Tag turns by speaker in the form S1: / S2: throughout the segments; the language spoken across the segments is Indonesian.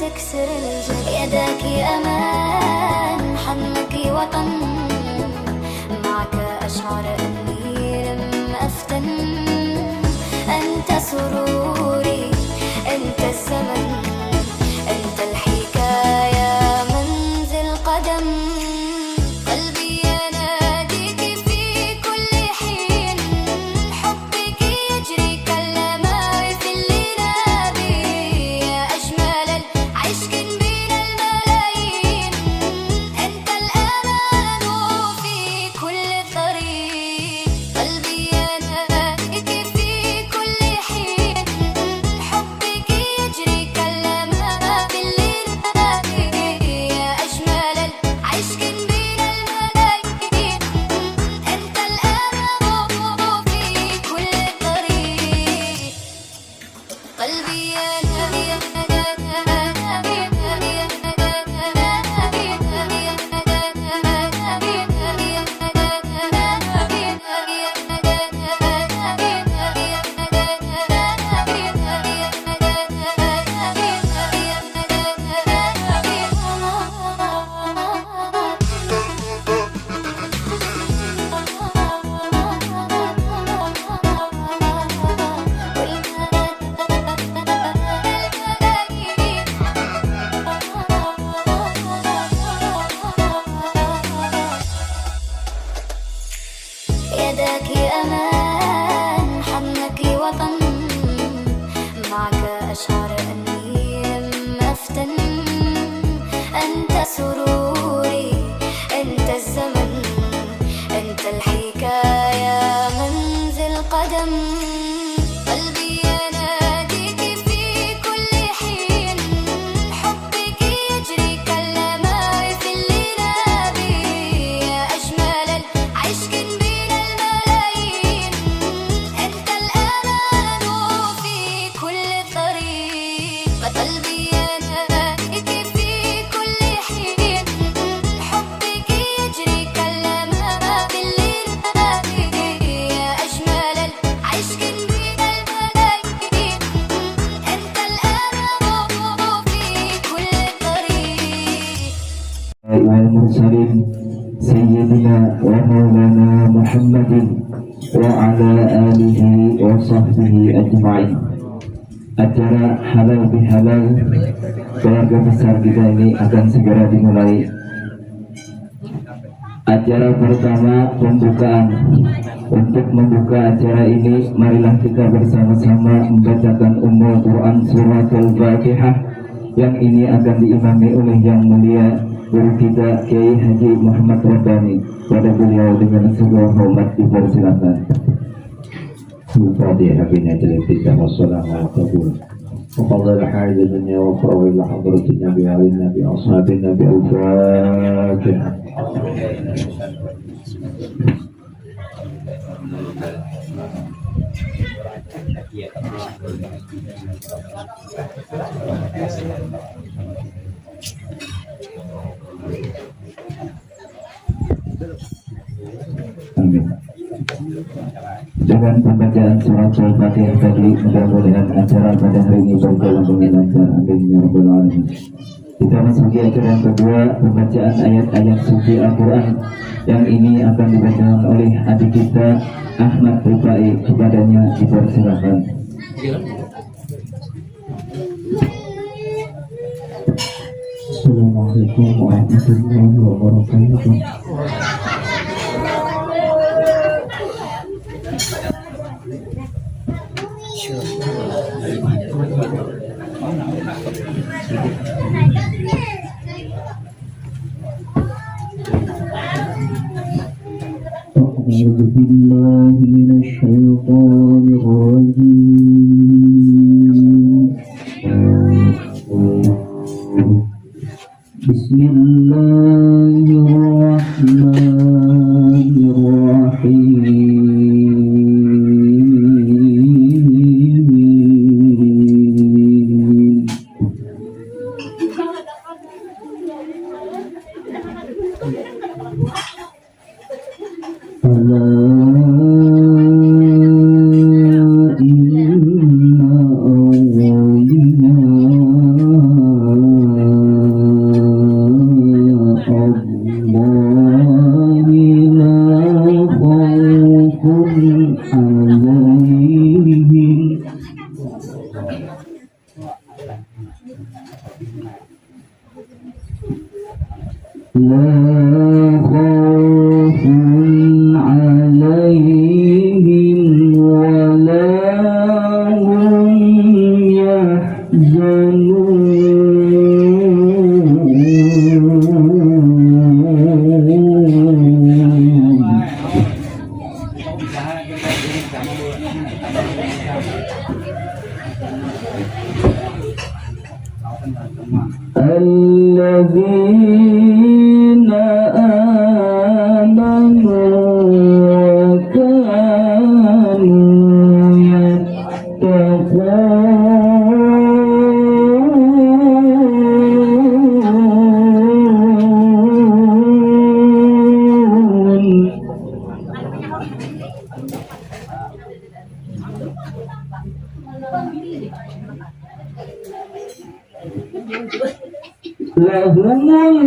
S1: تكسر الجد. يداك أمان حضنك وطن، معك أشعر أني لم أفتن. أنت سروري، أنت الزمن، أنت الحكاية منزل قدم. قلبي يناديك في كل حين، حبك يجري كالماء في الليل بي. يا أجمل العشق بين الملايين، أنت الأمان في كل طريق. قلبي يناديك في كل حين، حبك يجري كالماء في الليل بي. يا أجمل العشق بين الملايين، أنت الأمان في كل طريق. قلبي يداك أمان حضنك وطن، معك أشعر أني لم أفتن. أنت سروري، أنت الزمن، أنت الحكاية منزل قدم. قلبي يناديك في كل حين، حبك يجري كالماء في الليل بي. يا أجمل العشق بين الملايين، أنت الأمان في كل طريق. قلبي يناديك في كل حين، حبك يجري كالماء في الليل بي. يا أجمل العشق بين الملايين، أنت الأمان في كل طريق.
S2: والمرسلين سيدنا ومولانا محمد وعلى آله وصحبه أجمعين. Acara halal bihalal keluarga besar kita ini akan segera dimulai. Acara pertama pembukaan. Untuk membuka acara ini, marilah kita bersama-sama membacakan Ummul Quran Surat Al-Fatihah, yang ini akan diimami oleh yang mulia guru kita Kiai Haji Muhammad Rabbani. Pada beliau dengan segala hormat dipersilakan.
S3: الفاتحة بنعمة الله والسلام على قبول وفضل حاجة الدنيا وفرغ إلى حضرة النبي على النبي أصحاب النبي الفاتحة.
S2: Amin. Dengan pembacaan surat Al-Fatihah tadi, mudah-mudahan acara pada hari ini berjalan dengan lancar. Amin ya rabbal alamin. Kita masuki acara yang kedua, pembacaan ayat-ayat suci Al-Quran, yang ini akan dibacakan oleh adik kita Ahmad Rifai. Kepadanya dipersilakan.
S3: Assalamualaikum warahmatullahi wabarakatuh. أعوذ بالله من الشيطان الرجيم. بسم الله الرحمن الرحيم. ألا إن أولياء
S2: khaufun 'alaihim wa la hum Alladzina amanu wa kanu lahumul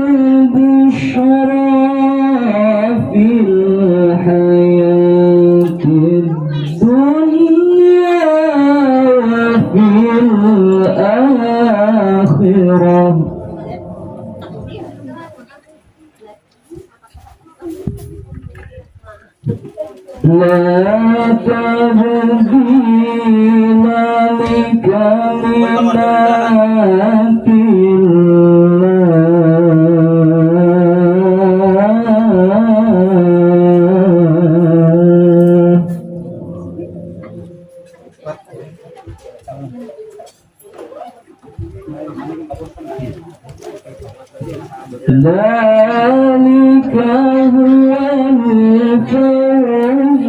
S2: busyra fil hayatid dunya wa fil akhirah la tabdila li ذلك هو الفوز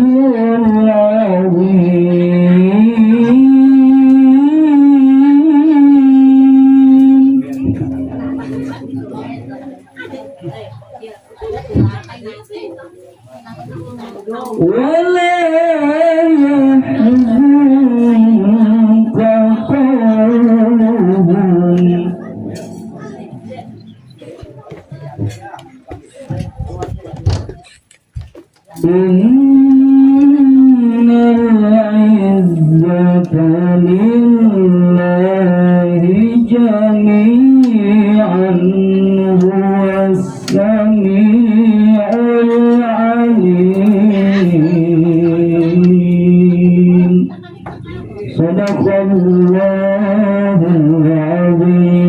S2: العظيم ولا يحزنك قولهم إن العزة لله جميعا هو السميع العليم صدق الله العظيم.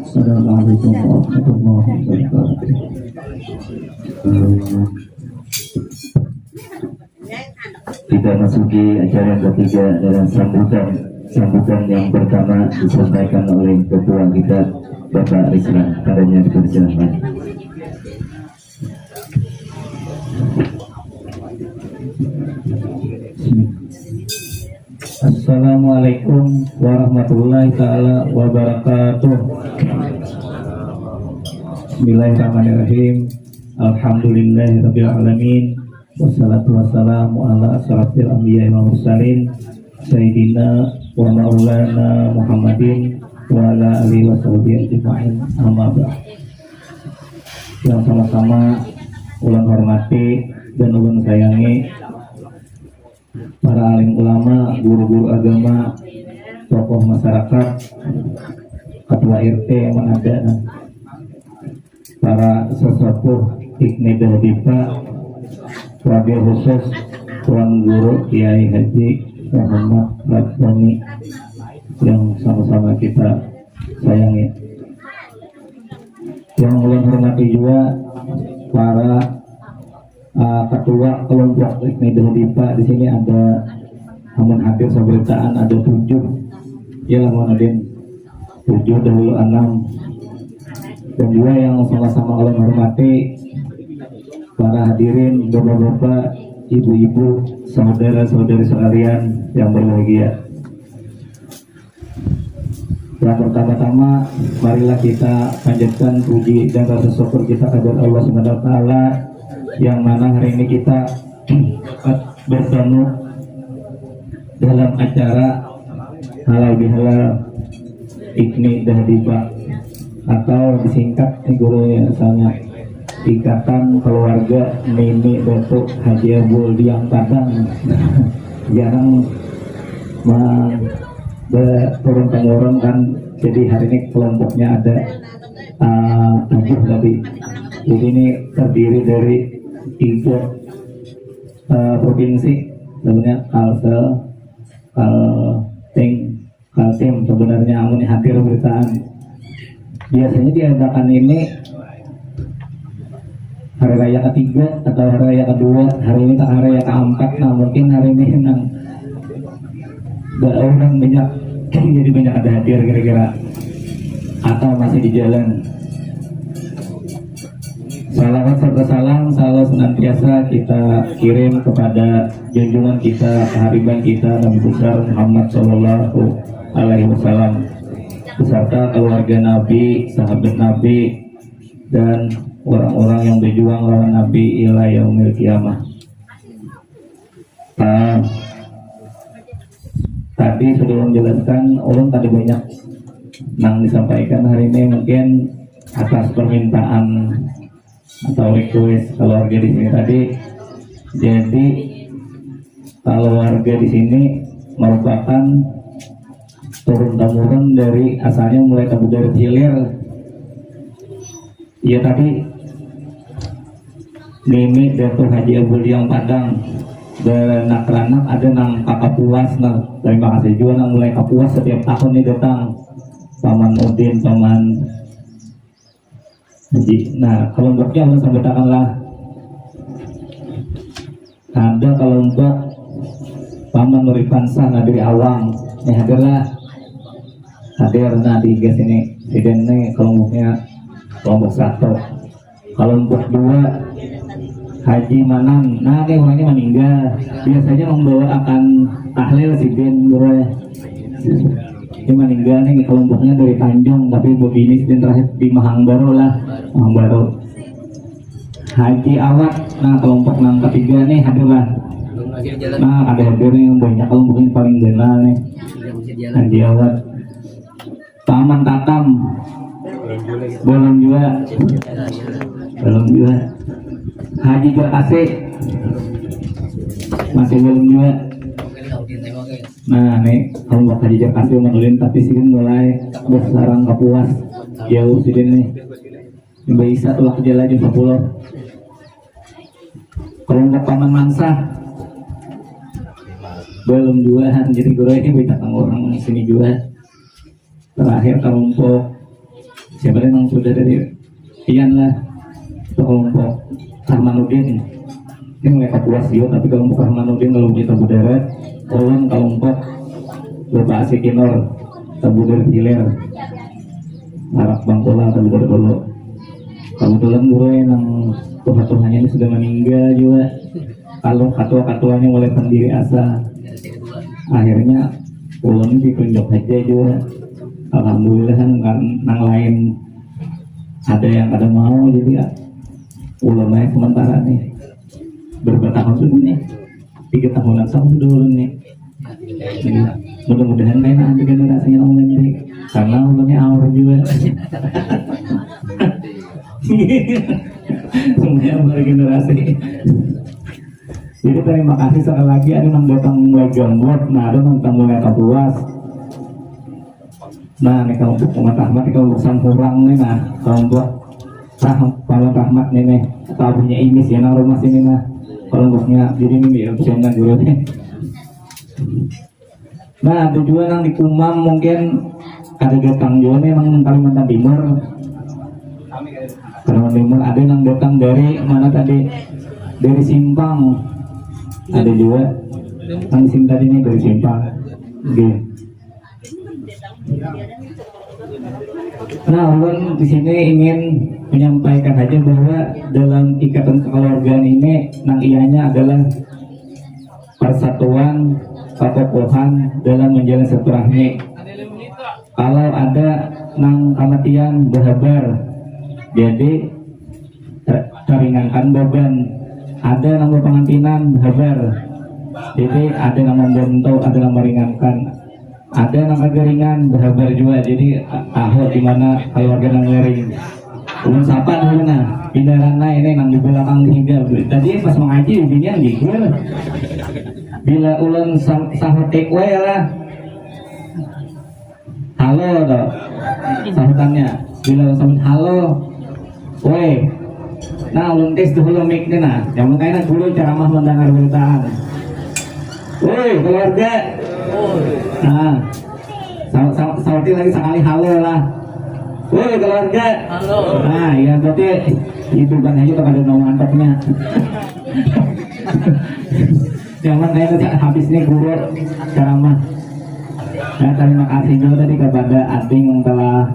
S2: Assalamualaikum warahmatullahi wabarakatuh. Kita masuki acara yang ketiga adalah sambutan yang pertama disampaikan oleh ketua kita Bapak Rizwan. Padanya dipersilakan. Assalamualaikum warahmatullahi taala wabarakatuh. Bismillahirrahmanirrahim. Alhamdulillahirabbil alamin. Wassalatu wassalamu ala asyrafil anbiya'i wal mursalin sayyidina wa maulana Muhammadin wa ala alihi washabihi ajma'in. Amma ba'd. Yang sama-sama ulang hormati dan ulang sayangi para alim ulama, guru-guru agama, tokoh masyarakat, ketua RT yang ada, para sesepuh Ikni Dahdipa, wabil khusus Tuan Guru Kiai Haji Muhammad Rabbani yang sama-sama kita sayangi. Yang ulang hormati juga para ketua kelompok Ikni Dahdipa. Di sini ada namun hadir seberitaan ada 7 ya Muhammadin 7 dahulu 6 dan juga yang sama-sama Allah hormati para hadirin, bapak-bapak, ibu-ibu, saudara-saudari sekalian yang berbahagia. Yang pertama-tama marilah kita panjatkan puji dan rasa syukur kita kepada Allah Subhanahu wa taala yang mana hari ini kita bertemu dalam acara halal bihalal Ikni Dahdipa atau disingkat guru yang sangat Ikatan Keluarga Nini Datuk Haji Abul Diang Padang. Jarang turun temurun kan, jadi hari ini kelompoknya ada tujuh tadi. Jadi ini terdiri dari 3 provinsi, sebenarnya Kalsel, Kaltim sebenarnya amun hadir beritaan. Biasanya diadakan ini hari raya ketiga atau hari raya kedua. Hari ini tak hari raya keempat. Nah mungkin hari ini nang gak orang banyak jadi banyak ada hadir kira-kira atau masih di jalan. Salawat serta salam selalu senantiasa kita kirim kepada junjungan kita, kehariban kita, Nabi besar Muhammad Sallallahu Alaihi Wasallam beserta keluarga Nabi, sahabat Nabi, dan orang-orang yang berjuang lawan Nabi ila yaumil qiyamah. Tadi sebelum menjelaskan, ulun tadi banyak yang disampaikan hari ini mungkin atas permintaan atau request keluarga di sini tadi. Jadi keluarga di sini merupakan turun temurun dari asalnya mulai dari hilir. Ya tadi Mimi dan Tuh Haji Abdul yang Padang dan anak-anak ada nang Kapuas. Nah terima kasih juga nang mulai Kapuas setiap tahun ini datang Paman Udin, Paman Haji. Nah kelompoknya harus sampaikanlah ada kelompok Paman Nurifansah dari Awang. Ini hadirlah hadir. Nah di sini siden nih kelompoknya kelompok 1. Kelompok 2 Haji Manan. Nah ini orangnya meninggal. Biasanya membawa akan tahlil siden bro. Ini meninggal nih kelompoknya dari Tanjung, tapi begini siden terakhir di Mahang Baru lah. Mahang Baru. Haji Awat. Nah kelompok yang ketiga nih hadirlah. Nah ada hadir nih banyak kelompok ini paling kenal nih. Haji Awat. Paman Tatam belum juga. Haji Jakase masih belum juga. Nah nih kelompok Haji Jakase menulin tapi sih mulai bersarang Kapuas jauh sih nih. Bisa tulah jalan di 10. Kelompok Paman Mansah belum juga. Jadi guru ini banyak orang sini juga. Terakhir kelompok siapa yang sudah dari Ian lah, kelompok Rahmanuddin. Ini mulai Kapuas juga, tapi kelompok Rahmanuddin kalau kita budara ulun kelompok Bapak Asikinor Tabudar Hilir Arak Bangkola Tabudar Dolo. Kebetulan gue yang Tuhan-Tuhannya ini sudah meninggal juga. Kalau ketua-ketuanya mulai pendiri asa, akhirnya ulun ditunjuk aja juga. Alhamdulillah nang lain ada yang ada mau, jadi ya ulama sementara nih bertahun sudah nih 3 tahunan sama dulu nih. Mudah-mudahan lain nanti generasinya orang nanti karena ulamanya awal juga. Semuanya bergenerasi. Jadi terima kasih sekali lagi. Ada yang datang mulai Gambut, nah ada yang datang mulai Kapuas. Nah ini kelompok Paman Rahmat, ini kelompok Sampurang nih. Nah kelompok Paman Rahmat nih tabuhnya ini sih nang rumah sini. Nah kelompoknya jadi ini opsional dulu nih. Nah ada juga yang di Kumam mungkin ada datang juga nih yang Kalimantan Timur. Kalimantan Timur ada yang datang dari mana tadi, dari Simpang. Ada juga yang di sini tadi nih dari Simpang. Oke. Nah, ulun di sini ingin menyampaikan aja bahwa dalam ikatan kekeluargaan ini nang ianya adalah persatuan kekokohan dalam menjalin silaturahmi. Kalau ada nang kematian berhabar, jadi teringankan beban. Ada nang pengantinan berhabar, jadi ada nang membantu, ada nang meringankan. Ada yang agak ringan berhabar juga, jadi tahu di mana keluarga nang lering. Ulun sapa dulu nah, pindaranna ini nang di belakang hingga. Tadi pas mengaji beginian gitu. Bila ulun sahut take away lah. Halo toh. Sahutannya. bila sampean halo. Woi. Nah, ulun tes dulu mic-nya nah. Yang makanya dulu ceramah mendengar beritaan. Woi, keluarga. Nah. Seperti lagi sekali halo lah. Woi, keluarga. Halo. Nah, ya berarti itu kan aja tuh ada nama mantapnya. Yang makanya habis ini guru ceramah. Nah, terima kasih juga tadi kepada Ating yang telah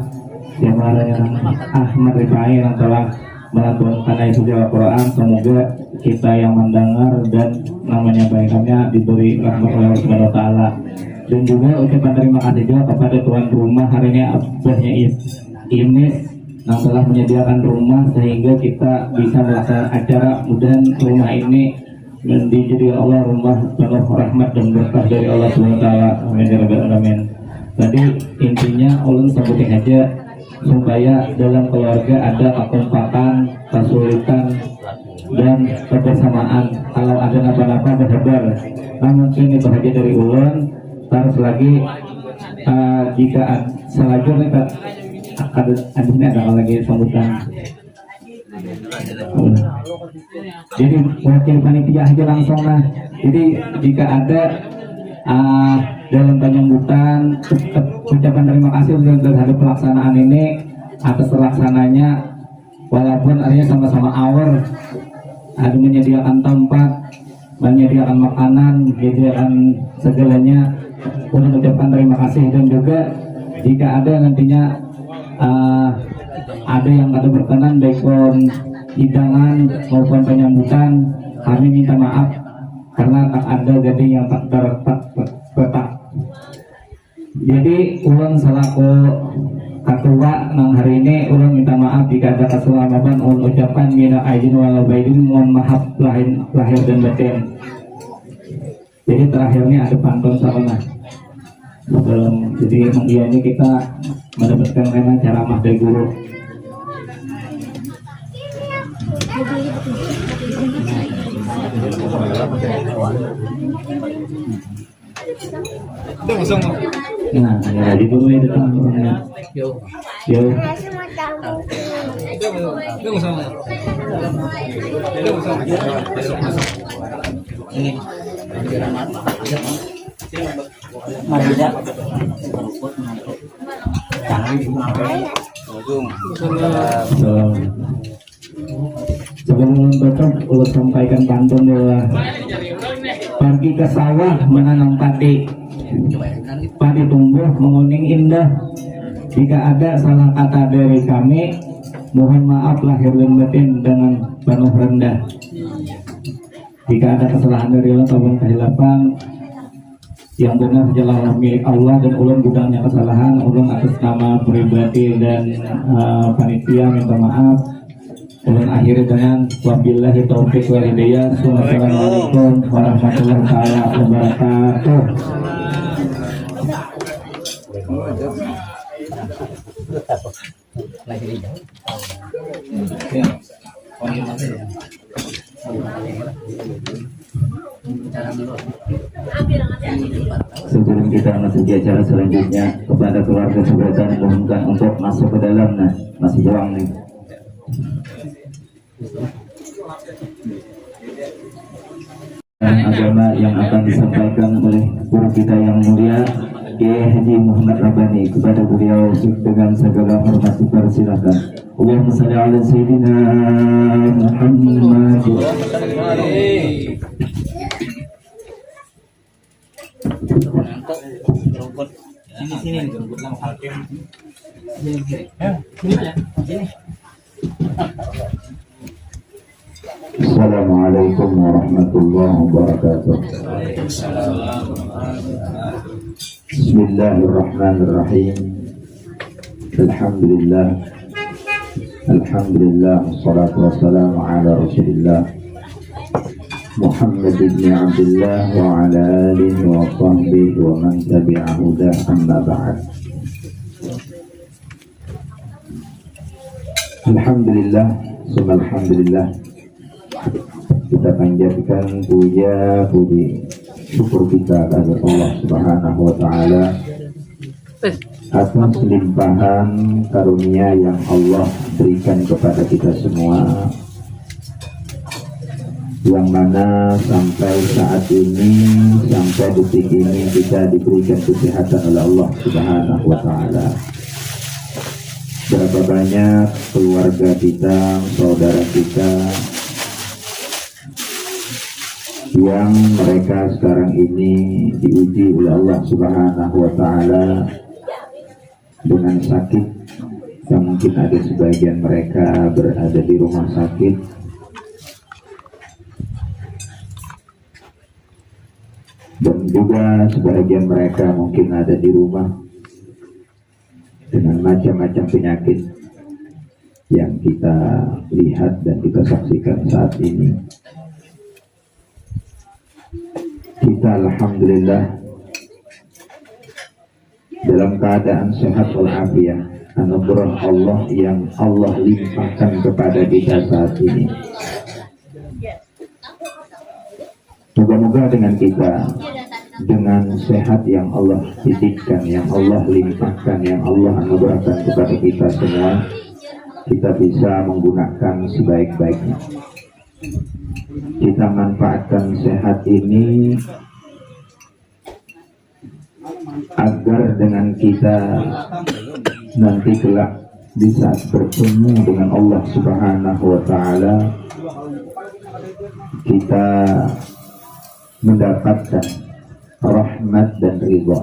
S2: Ahmad Rifai yang telah melantunkan ayat suci Al-Quran. Semoga kita yang mendengar dan namanya baikannya diberi rahmat oleh Allah Subhanahu wa Ta'ala. Dan juga ucapan terima kasih juga kepada tuan rumah hari ini abahnya ini yang telah menyediakan rumah sehingga kita bisa melaksanakan acara. Mudah rumah ini dan dijadikan Allah rumah penuh rahmat dan berkah dari Allah Subhanahu wa Ta'ala. Amin ya rabbal alamin. Tadi intinya ulun sebutin aja supaya dalam keluarga ada kekompakan, kesulitan dan kebersamaan. Kalau ada apa-apa bersabar. Nah, mungkin itu saja dari ulun. Terus lagi jika selanjutnya ada lagi sambutan. Jadi wakil panitia aja langsung lah. Jadi jika ada dalam penyambutan ucapan terima kasih terhadap pelaksanaan ini atas terlaksananya, walaupun artinya sama-sama awal, ada menyediakan tempat, menyediakan makanan, menyediakan segalanya, untuk ucapkan terima kasih. Dan juga jika ada nantinya ada yang ada berkenan baik pun hidangan maupun penyambutan, kami minta maaf karena tak ada gading yang tak terletak. Jadi ulun selaku ketua nang hari ini ulun minta maaf jika ada kesalahan. Ulun ucapkan minal aidin wal faizin, mohon maaf lahir dan batin. Jadi terakhirnya ada pantun salah sebelum jadi ini kita mendapatkan tema ceramah dari guru. Nah, ya di dulu itu teman-teman. Yo. Ini. Sebelum tutup, ulun sampaikan pantun bahwa pergi ke sawah menanam padi, padi tumbuh menguning indah. Jika ada salah kata dari kami, mohon maaf lahir dan batin dengan penuh rendah. Jika ada kesalahan dari Allah ataupun kehilafan, yang benar adalah milik Allah dan ulun gudangnya kesalahan, ulun atas nama pribadi dan panitia minta maaf. Ulun akhiri dengan wabillahi taufiq wal hidayah. Wassalamualaikum warahmatullahi wabarakatuh. Sebelum kita masuk ke acara selanjutnya, kepada keluarga sebelah mohonkan untuk masuk ke dalam. Nah, masih jauh nih. Agama yang akan disampaikan oleh guru kita yang mulia Kiai Haji Muhammad Rabbani. Kepada beliau dengan segala hormat dipersilakan. Allahumma shalli ala sayyidina Muhammad. Assalamualaikum warahmatullahi wabarakatuh. Bismillahirrahmanirrahim. Alhamdulillah. Alhamdulillah. Wassalatu wassalamu ala Rasulillah Muhammad ibn Abdullah wa ala alihi wa sahbihi wa man tabi'ahu da amma ba'd. Alhamdulillah. Alhamdulillah. Kita panjatkan puja puji syukur kita kepada Allah Subhanahu wa Ta'ala
S3: atas limpahan karunia yang Allah berikan kepada kita semua, yang mana sampai saat ini, sampai detik ini kita diberikan kesehatan oleh Allah Subhanahu wa Ta'ala. Berapa banyak keluarga kita, saudara kita yang mereka sekarang ini diuji oleh Allah Subhanahu wa Ta'ala dengan sakit, yang mungkin ada sebagian mereka berada di rumah sakit, dan juga sebagian mereka mungkin ada di rumah dengan macam-macam penyakit yang kita lihat dan kita saksikan saat ini. Kita alhamdulillah dalam keadaan sehat walafiat, anugerah Allah yang Allah limpahkan kepada kita saat ini. Moga-moga dengan kita, dengan sehat yang Allah titipkan, yang Allah limpahkan, yang Allah anugerahkan kepada kita semua, kita bisa menggunakan sebaik-baiknya. Kita manfaatkan sehat ini agar dengan kita nanti kelak di saat bertemu dengan Allah Subhanahu wa Ta'ala, kita mendapatkan rahmat dan ridha.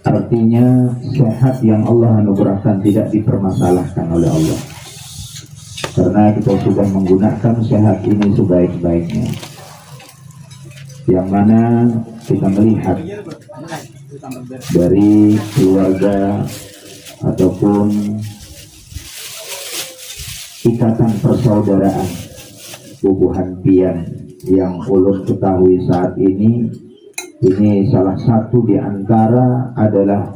S3: Artinya sehat yang Allah anugerahkan tidak dipermasalahkan oleh Allah, karena kita sudah menggunakan sehat ini sebaik-baiknya. Yang mana kita melihat dari keluarga ataupun ikatan persaudaraan bubuhan pian yang ulun ketahui saat ini salah satu di antara adalah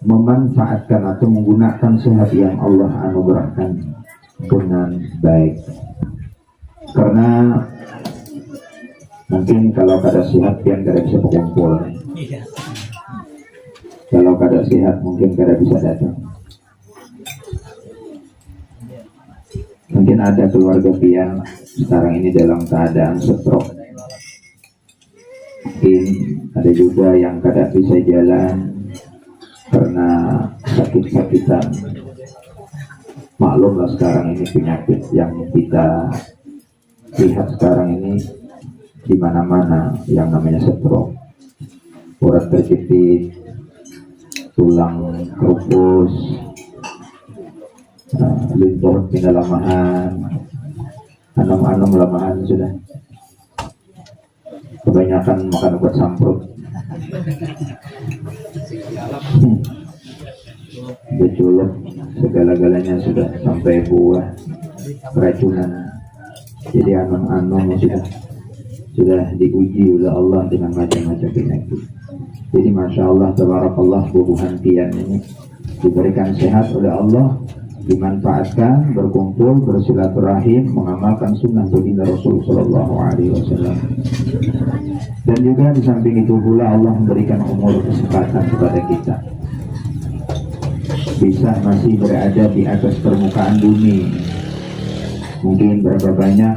S3: memanfaatkan atau menggunakan sehat yang Allah anugerahkan dengan baik. Karena mungkin kalau kada sehat pian kada bisa berkumpul, kalau kada sehat mungkin kada bisa datang. Mungkin ada keluarga pian sekarang ini dalam keadaan stroke, mungkin ada juga yang kada bisa jalan karena sakit-sakitan. Maklumlah sekarang ini penyakit yang kita lihat sekarang ini di mana-mana yang namanya stroke, urat terjepit, tulang kerupus, lintur pindah lamahan, anam-anam lamahan sudah. Kebanyakan makan obat samprot, beculuk, segala-galanya sudah sampai buah keracunan. Jadi anam-anam sudah diuji oleh Allah dengan macam-macam penyakit. Jadi Masya Allah, tabarakallah, bubuhan pian ini diberikan sehat oleh Allah, dimanfaatkan, berkumpul, bersilaturahim, mengamalkan sunnah baginda Rasul Sallallahu Alaihi Wasallam. Dan juga di samping itu pula Allah memberikan umur kesempatan kepada kita, bisa masih berada di atas permukaan bumi. Mungkin berapa banyak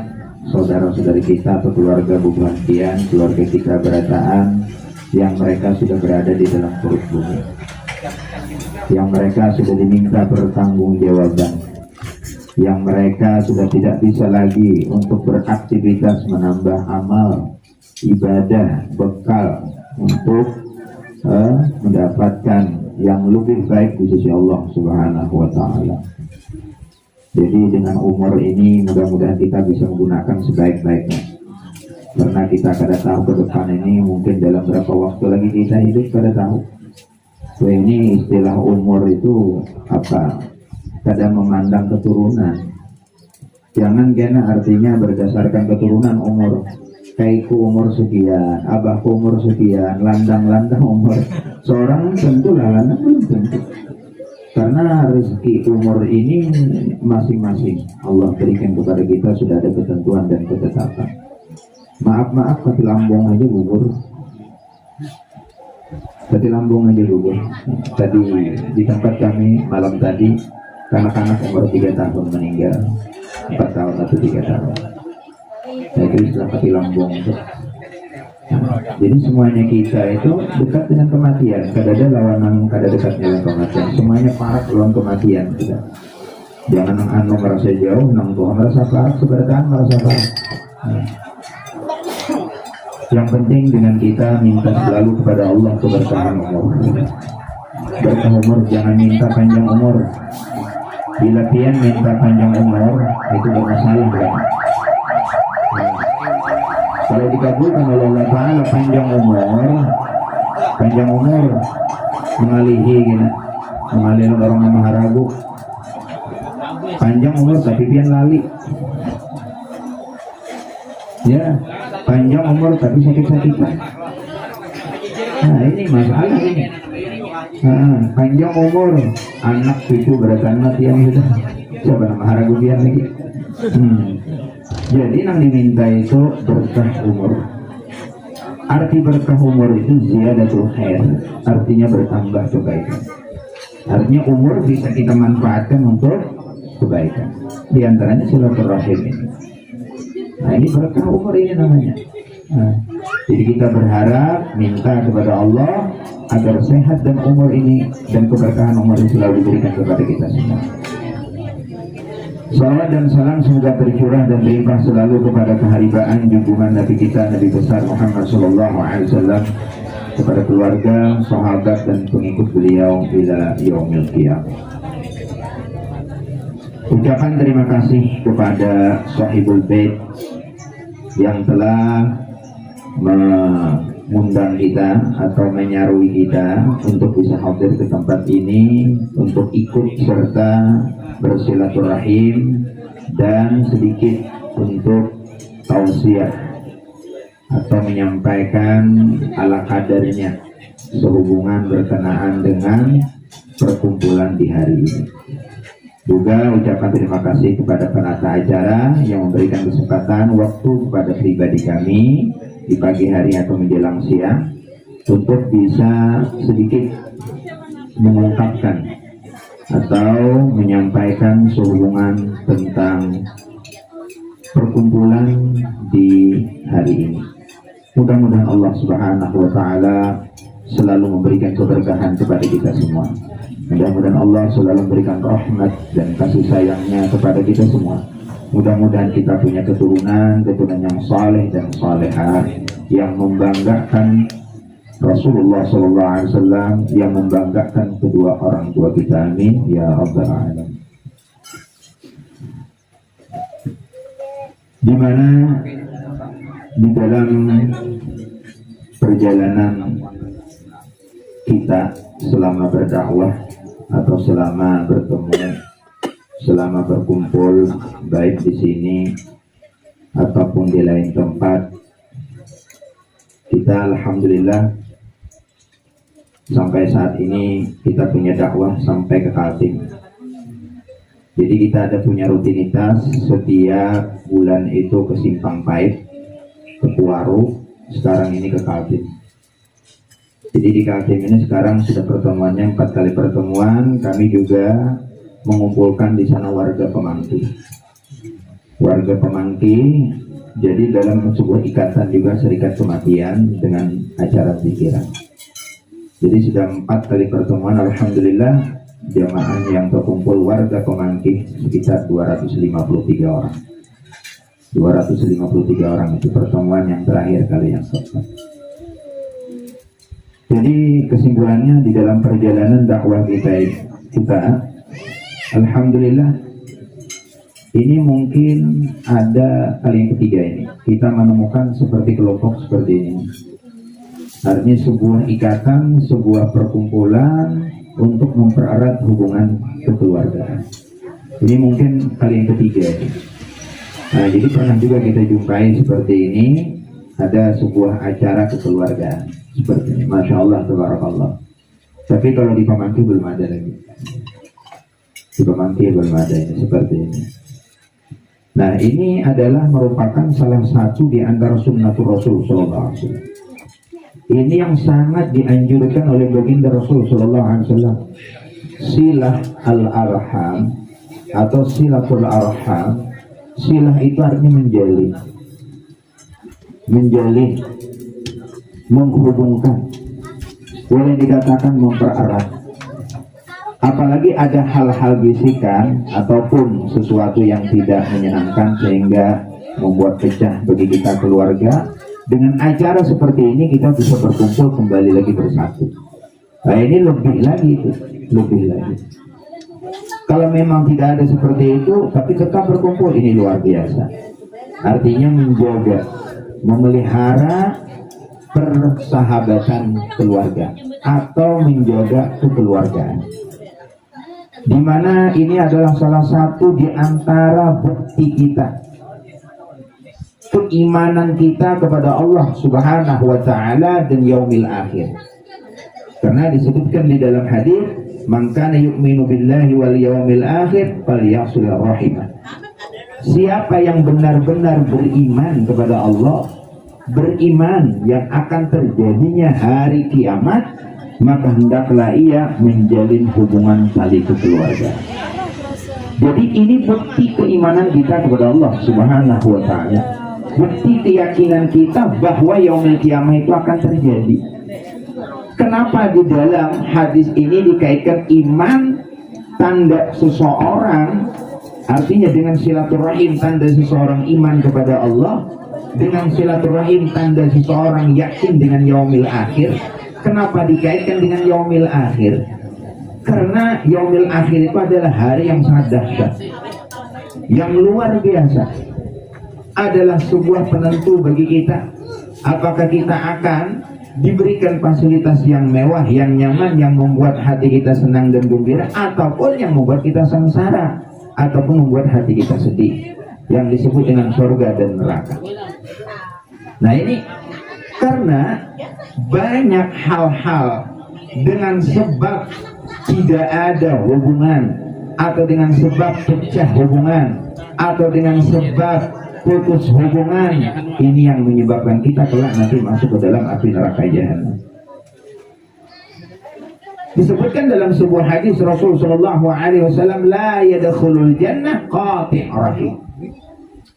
S3: saudara-saudari kita atau keluarga bubuhan pian, keluarga kita berataan, yang mereka sudah berada di dalam perut bumi, yang mereka sudah diminta pertanggungjawaban, yang mereka sudah tidak bisa lagi untuk beraktivitas menambah amal, ibadah, bekal untuk mendapatkan yang lebih baik di sisi Allah Subhanahu wa Ta'ala. Jadi dengan umur ini mudah-mudahan kita bisa menggunakan sebaik-baiknya, karena kita kada tahu ke depan ini mungkin dalam berapa waktu lagi kita hidup, kada tahu. So, ini istilah umur itu apa? Kada memandang keturunan. Jangan kena artinya berdasarkan keturunan umur. Kaiku umur sekian, abahku umur sekian, landang-landang umur. Seorang tentulah landang belum tentu. Karena rezeki umur ini masing-masing Allah berikan kepada kita sudah ada ketentuan dan ketetapan. Maaf-maaf, kaki lambung aja gugur. Tadi lambung aja dulu. Tadi di tempat kami malam tadi anak-anak umur 3 tahun meninggal, 4 tahun atau 3 tahun. Nah, itu istilah mati lambung. Jadi semuanya kita itu dekat dengan kematian. Kadada lawanan, kada dekat dengan kematian. Semuanya parah lawan kematian. Kita. Jangan anu merasa jauh, nang Tuhan merasa parah, seberatan merasa parah. Yang penting dengan kita minta selalu kepada Allah keberkahan umur. Berkah umur, jangan minta panjang umur. Bila pian minta panjang umur itu bermasalah kan? Kalau dikabulkan oleh Allah Ta'ala panjang umur mengalihi gitu, mengalih orang yang maharagu. Panjang umur tapi pian lali. Ya, panjang umur tapi sakit-sakitan. Nah ini masalah ini. Panjang umur, anak cucu beranak yang sudah siapa nama haragu pian lagi. Jadi yang diminta itu berkah umur. Arti berkah umur itu ziyadatul khair, artinya bertambah kebaikan. Artinya umur bisa kita manfaatkan untuk kebaikan. Di antaranya silaturahim ini. Nah ini berkah umur ini namanya. Jadi kita berharap minta kepada Allah agar sehat dan umur ini dan keberkahan umur ini selalu diberikan kepada kita semua. Salawat dan salam semoga tercurah dan berlimpah selalu kepada keharibaan junjungan Nabi kita Nabi besar Muhammad Sallallahu Alaihi Wasallam, kepada keluarga, sahabat dan pengikut beliau ila yaumil qiyamah. Ucapan terima kasih kepada Sahibul Bait yang telah mengundang kita atau menyarui kita untuk bisa hadir ke tempat ini untuk ikut serta bersilaturahim dan sedikit untuk tausiah atau menyampaikan ala kadarnya sehubungan berkenaan dengan perkumpulan di hari ini. Juga ucapan terima kasih kepada penata acara yang memberikan kesempatan waktu kepada pribadi kami di pagi hari atau menjelang siang untuk bisa sedikit mengungkapkan atau menyampaikan sehubungan tentang perkumpulan di hari ini. Mudah-mudahan Allah Subhanahu wa Ta'ala selalu memberikan keberkahan kepada kita semua. Mudah-mudahan Allah selalu memberikan rahmat dan kasih sayangnya kepada kita semua. Mudah-mudahan kita punya keturunan yang saleh dan salehah yang membanggakan Rasulullah SAW, yang membanggakan kedua orang tua kita. Amin ya rabbal alamin. Di mana di dalam perjalanan kita selama berdakwah atau selama bertemu, selama berkumpul baik di sini ataupun di lain tempat, kita alhamdulillah sampai saat ini kita punya dakwah sampai ke Kaltim. Jadi kita ada punya rutinitas setiap bulan itu ke Simpang Pait, ke Puaru, sekarang ini ke Kaltim. Jadi di Kaltim ini sekarang sudah pertemuannya 4 kali pertemuan. Kami juga mengumpulkan di sana warga Pemangki. Warga Pemangki jadi dalam sebuah ikatan juga serikat kematian dengan acara pikiran. Jadi sudah 4 kali pertemuan, alhamdulillah jamaah yang terkumpul warga Pemangki sekitar 253 orang. 253 orang itu pertemuan yang terakhir kali yang keempat. Jadi kesimpulannya di dalam perjalanan dakwah kita alhamdulillah ini mungkin ada kali yang ketiga ini kita menemukan seperti kelompok seperti ini. Artinya sebuah ikatan, sebuah perkumpulan untuk mempererat hubungan kekeluargaan. Ini mungkin kali yang ketiga ini. Nah, jadi pernah juga kita jumpai seperti ini, ada sebuah acara kekeluargaan seperti ini. Masya Allah, tabarakallah. Tapi kalau di Pemangki belum ada lagi. Di Pemangki belum ada ini seperti ini. Nah, ini adalah merupakan salah satu di antara sunnatul Rasul SAW. Ini yang sangat dianjurkan oleh baginda Rasul sallallahu alaihi wasallam. Silah al-arham atau silatul arham. Silah itu artinya menjalin, menghubungkan, boleh dikatakan mempererat. Apalagi ada hal-hal bisikan ataupun sesuatu yang tidak menyenangkan sehingga membuat pecah bagi kita keluarga. Dengan acara seperti ini kita bisa berkumpul kembali lagi bersatu. Nah ini lebih lagi. Kalau memang tidak ada seperti itu tapi tetap berkumpul, ini luar biasa. Artinya menjaga, memelihara persahabatan keluarga atau menjaga kekeluargaan. Di mana ini adalah salah satu di antara bukti kita, keimanan kita kepada Allah Subhanahu wa taala dan yaumil akhir. Karena disebutkan di dalam hadis, "Man kana yu'minu billahi wal yaumil akhir falyasil rahimah." Siapa yang benar-benar beriman kepada Allah, beriman yang akan terjadinya hari kiamat, maka hendaklah ia menjalin hubungan tali kekeluargaan. Jadi ini bukti keimanan kita kepada Allah Subhanahu wa taala. Bukti keyakinan kita bahwa yaumul kiamah itu akan terjadi. Kenapa di dalam hadis ini dikaitkan iman tanda seseorang, artinya dengan silaturahim tanda seseorang iman kepada Allah, dengan silaturahim tanda seseorang yakin dengan yaumil akhir. Kenapa dikaitkan dengan yaumil akhir? Karena yaumil akhir itu adalah hari yang sangat dahsyat, yang luar biasa, adalah sebuah penentu bagi kita. Apakah kita akan diberikan fasilitas yang mewah, yang nyaman, yang membuat hati kita senang dan gembira, ataupun yang membuat kita sengsara, ataupun membuat hati kita sedih, yang disebut dengan surga dan neraka. Nah ini karena banyak hal-hal dengan sebab tidak ada hubungan, atau dengan sebab pecah hubungan, atau dengan sebab putus hubungan, ini yang menyebabkan kita kelak nanti masuk ke dalam api neraka jahanam. Disebutkan dalam sebuah hadis Rasul sallallahu alaihi wasallam, la yadkhulul jannah qati' rahim.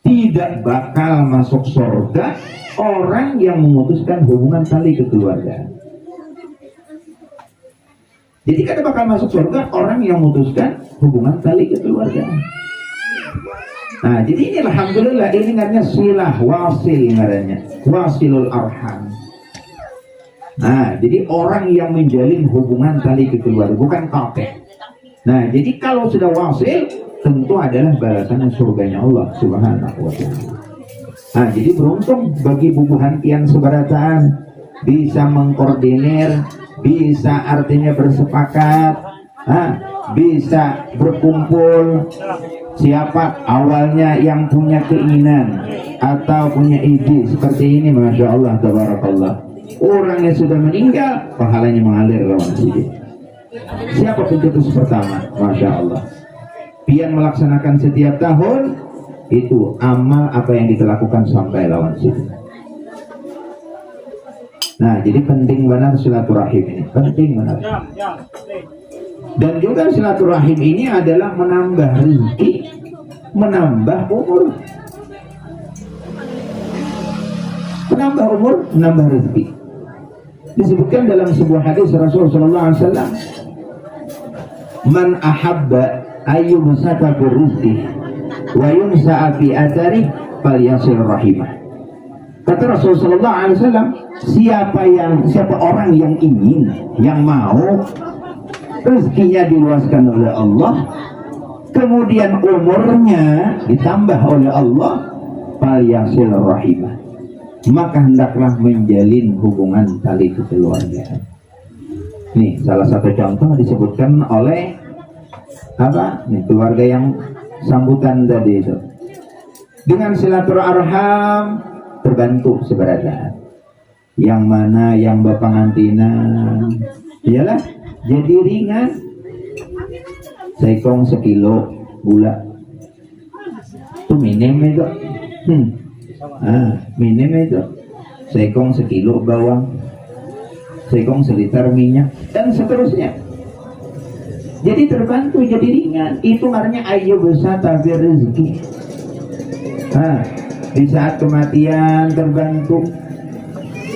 S3: Tidak bakal masuk surga orang yang memutuskan hubungan tali kekeluargaan. Jadi kada bakal masuk surga orang yang memutuskan hubungan tali kekeluargaan. Nah, jadi ini alhamdulillah ini namanya silah wasil, namanya wasilul arham. Nah, jadi orang yang menjalin hubungan tali kekeluargaan, bukan kakek. Nah, jadi kalau sudah wasil, tentu adalah balasannya surganya Allah Subhanahu wa taala. Nah, jadi beruntung bagi bubuhan kian seberataan bisa mengkoordinir, bisa artinya bersepakat, bisa berkumpul. Siapa awalnya yang punya keinginan atau punya ide seperti ini, masya Allah, tabarakallah. Orangnya sudah meninggal, pahalanya mengalir lawan sini. Siapa pencetus pertama, masya Allah. Pian melaksanakan setiap tahun itu amal apa yang kita lakukan sampai lawan sini. Nah, jadi penting benar silaturahim ini, penting benar. Dan juga silaturahim ini adalah menambah rezeki, menambah umur, menambah rezeki. Disebutkan dalam sebuah hadis Rasul sallallahu alaihi wasallam, man ahabba ayyubsata fi rizqi wa yunsa'a fi athari falyasil rahimah. Kata Rasul sallallahu alaihi wasallam, siapa orang yang ingin, yang mau rezekinya diluaskan oleh Allah, kemudian umurnya ditambah oleh Allah, falyasil rahimah, maka hendaklah menjalin hubungan tali kekeluargaan. Nih salah satu contoh disebutkan oleh apa? Nih keluarga yang sambutan tadi itu. Dengan silaturahim terbantu seberataan. Yang mana yang bapak ngantinan, iyalah jadi ringan. Sekong sekilo gula itu minim itu. Minim itu. Sekong sekilo bawang sekong seliter minyak, dan seterusnya. Jadi terbantu, jadi ringan. Itu artinya ayo besar tapi rezeki. Nah, di saat kematian terbantu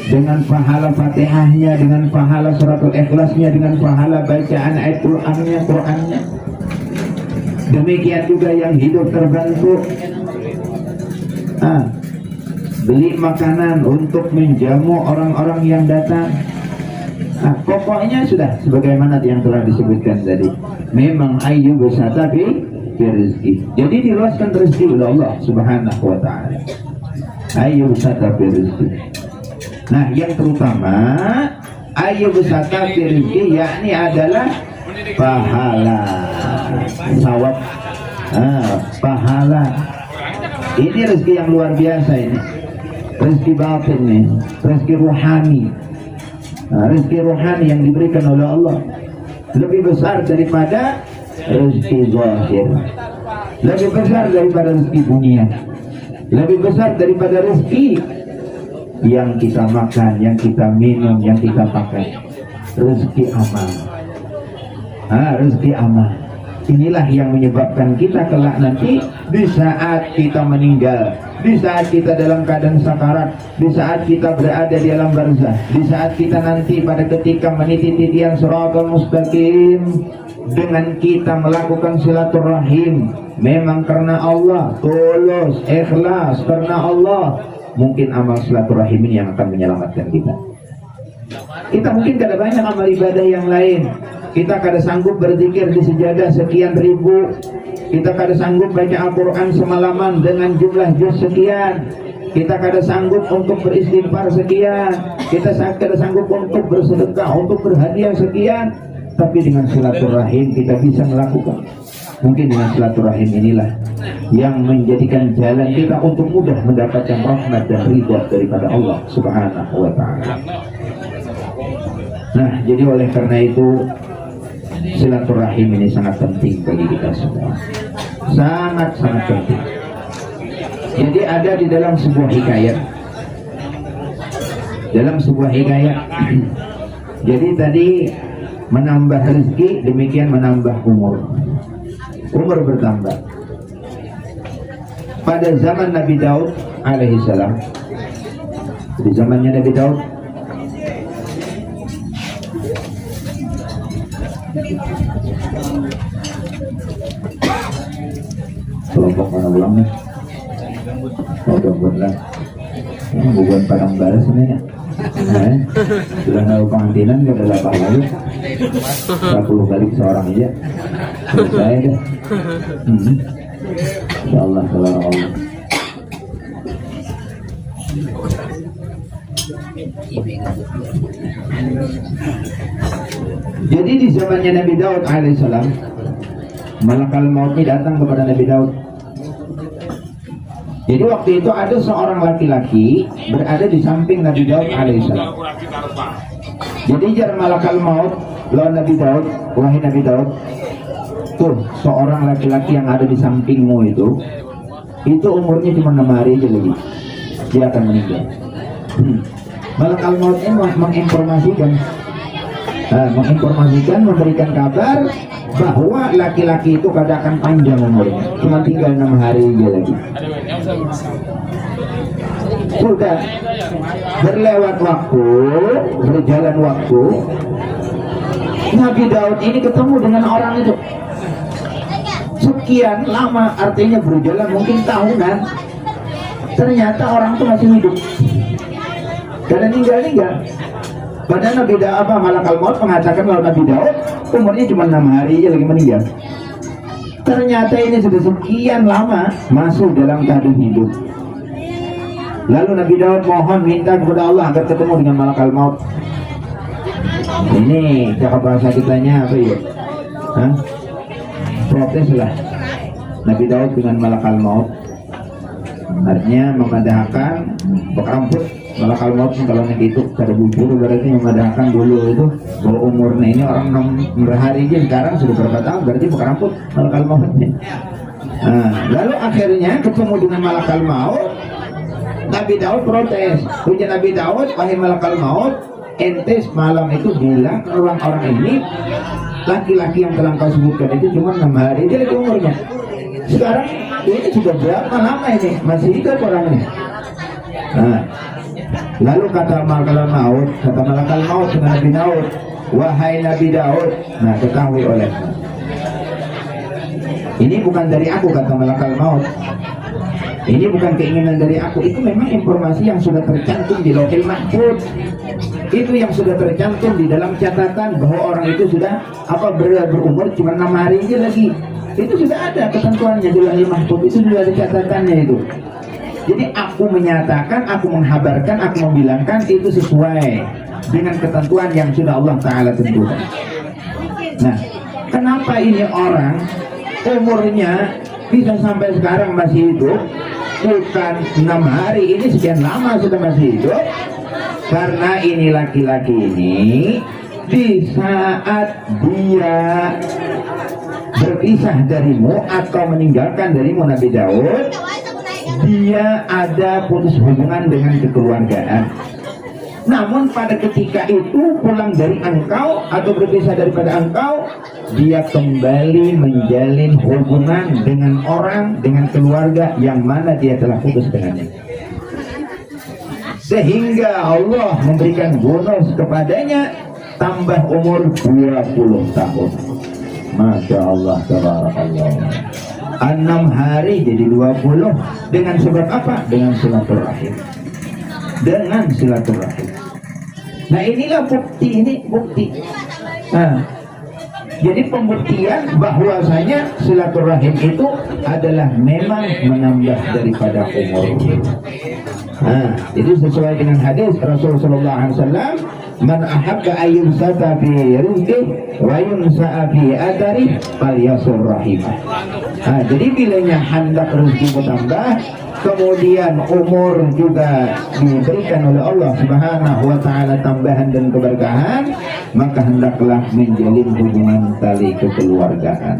S3: dengan pahala Fatihahnya, dengan pahala suratul Ikhlasnya, dengan pahala bacaan ayat Qur'annya. Demikian juga yang hidup terbantu. Beli makanan untuk menjamu orang-orang yang datang. Pokoknya sudah sebagaimana yang telah disebutkan tadi. Memang ayu besar tapi rezeki. Jadi diluaskan rezeki oleh Allah Subhanahu wa taala. Ayu besar tapi rezeki. Nah, yang terutama ayu besar tapi rezeki yakni adalah pahala. Sawab. Pahala. Ini rezeki yang luar biasa ini. Rezeki batin nih, rezeki rohani. Rezeki rohani yang diberikan oleh Allah lebih besar daripada rezeki zahir, lebih besar daripada rezeki dunia, lebih besar daripada rezeki yang kita makan, yang kita minum, yang kita pakai. Rezeki amal. Rezeki amal. Inilah yang menyebabkan kita kelak nanti di saat kita meninggal, di saat kita dalam keadaan sakarat, di saat kita berada di alam barzah, di saat kita nanti pada ketika meniti titian siratal mustaqim, dengan kita melakukan silaturahim memang karena Allah, tulus, ikhlas karena Allah, mungkin amal silaturahim ini yang akan menyelamatkan kita. Kita mungkin kada banyak amal ibadah yang lain. Kita kada sanggup berzikir di sejadah sekian ribu. Kita kada sanggup baca Al-Quran semalaman dengan jumlah juz sekian. Kita kada sanggup untuk beristighfar sekian. Kita kada sanggup untuk bersedekah, untuk berhadiah sekian. Tapi dengan silaturahim kita bisa melakukan. Mungkin dengan silaturahim inilah yang menjadikan jalan kita untuk mudah mendapatkan rahmat dan ridha daripada Allah Subhanahu wa ta'ala. Nah, jadi oleh karena itu silaturahim ini sangat penting bagi kita semua. Sangat-sangat penting. Jadi ada di dalam sebuah hikayat. Dalam sebuah hikayat. Jadi tadi menambah rezeki, demikian menambah umur. Umur bertambah. Pada zaman Nabi Daud alaihissalam, di zamannya Nabi Daud, kelompok mana ulangnya? Buat lah. Bukan padang balas ini ya. Sudah tahu pengantinan gak ada apa lagi. 10 kali seorang aja. Selesai deh. Insyaallah salam Allah. Jadi di zamannya Nabi Daud alaihissalam, malakal maut ini datang kepada Nabi Daud. Jadi waktu itu ada seorang laki-laki berada di samping Nabi Daud alaihissalam. Jadi jar malakal maut lawan Nabi Daud, wahai Nabi Daud, tuh seorang laki-laki yang ada di sampingmu itu umurnya cuma 6 hari aja lagi, dia akan meninggal. Malakal maut ini menginformasikan, memberikan kabar bahwa laki-laki itu kada akan panjang umurnya, cuma tinggal 6 hari aja lagi. Sudah berlewat waktu, berjalan waktu, Nabi Daud ini ketemu dengan orang itu. Sekian lama, artinya berjalan mungkin tahunan. Ternyata orang itu masih hidup, karena meninggal. Padahal Nabi Daud malakal maut mengatakan kalau Nabi Daud umurnya cuma 6 hari aja lagi meninggal. Ternyata ini sudah sekian lama masuk dalam keadaan hidup. Lalu Nabi Daud mohon minta kepada Allah agar ketemu dengan malakal maut. Ini cakap bahasa kitanya apa ya? Protes lah Nabi Daud dengan malakal maut. Artinya memadahkan rambut malakal maut kalau nek itu kada bujur, berarti memadahkan dulu itu bahwa umurnya ini orang 6 hari aja sekarang sudah berapa tahun, berarti bukan rambut malakal mautnya. Lalu akhirnya ketemu dengan malakal maut. Nabi Daud protes. Ujar Nabi Daud, wahai malakal maut, ente malam itu bilang orang-orang ini laki-laki yang telah kau sebutkan itu cuma 6 hari dia lagi umurnya. Sekarang ini sudah berapa lama ini masih hidup orangnya. Nah, lalu kata malakal maut dengan Nabi Daud, wahai Nabi Daud, nah ketahui olehmu. Ini bukan dari aku, kata malakal maut. Ini bukan keinginan dari aku, itu memang informasi yang sudah tercantum di Lauhul Mahfuz. Itu yang sudah tercantum di dalam catatan bahwa orang itu sudah berumur cuma 6 hari aja lagi. Itu sudah ada ketentuannya di Lauhul Mahfuz, itu sudah ada catatannya itu. Jadi aku menyatakan, aku menghabarkan, aku membilangkan itu sesuai dengan ketentuan yang sudah Allah Ta'ala tentukan. Nah, kenapa ini orang umurnya bisa sampai sekarang masih hidup? Bukan 6 hari, ini sekian lama sudah masih hidup. Karena ini laki-laki ini di saat dia berpisah darimu atau meninggalkan darimu Nabi Daud, dia ada putus hubungan dengan kekeluargaan. Namun pada ketika itu pulang dari engkau atau berpisah daripada engkau, dia kembali menjalin hubungan dengan orang, dengan keluarga yang mana dia telah putus dengannya. Sehingga Allah memberikan bonus kepadanya, tambah umur 20 tahun. Masya Allah, tabarakallah. 6 hari jadi 20. Dengan sebab apa? Dengan silaturahim. Dengan silaturahim. Nah inilah bukti, ini bukti. Nah, jadi pembuktian bahwasanya silaturahim itu adalah memang menambah daripada umur. Nah, itu sesuai dengan hadis Rasulullah SAW, man ahabba ayyumsata fi rizqih wa yunsa'a fi atarih falyasur rahimah. Nah, jadi bilanya hendak rezeki bertambah, kemudian umur juga diberikan oleh Allah Subhanahu wa Ta'ala tambahan dan keberkahan, maka hendaklah menjalin hubungan tali kekeluargaan.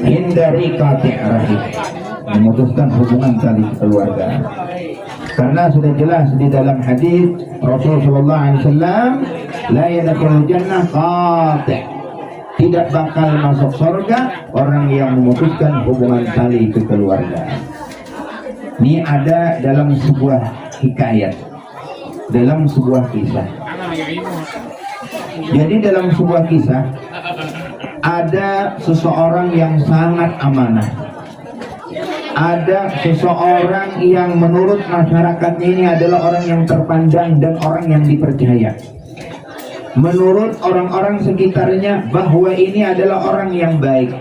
S3: Hindari qati' rahim, memutuskan hubungan tali kekeluargaan. Karena sudah jelas di dalam hadis Rasulullah SAW, la yadkhulul jannah qati', tidak bakal masuk surga orang yang memutuskan hubungan tali kekeluargaan. Ini ada dalam sebuah hikayat, dalam sebuah kisah. Jadi dalam sebuah kisah ada seseorang yang sangat amanah. Ada seseorang yang menurut masyarakatnya ini adalah orang yang terpandang dan orang yang dipercaya. Menurut orang-orang sekitarnya bahwa ini adalah orang yang baik.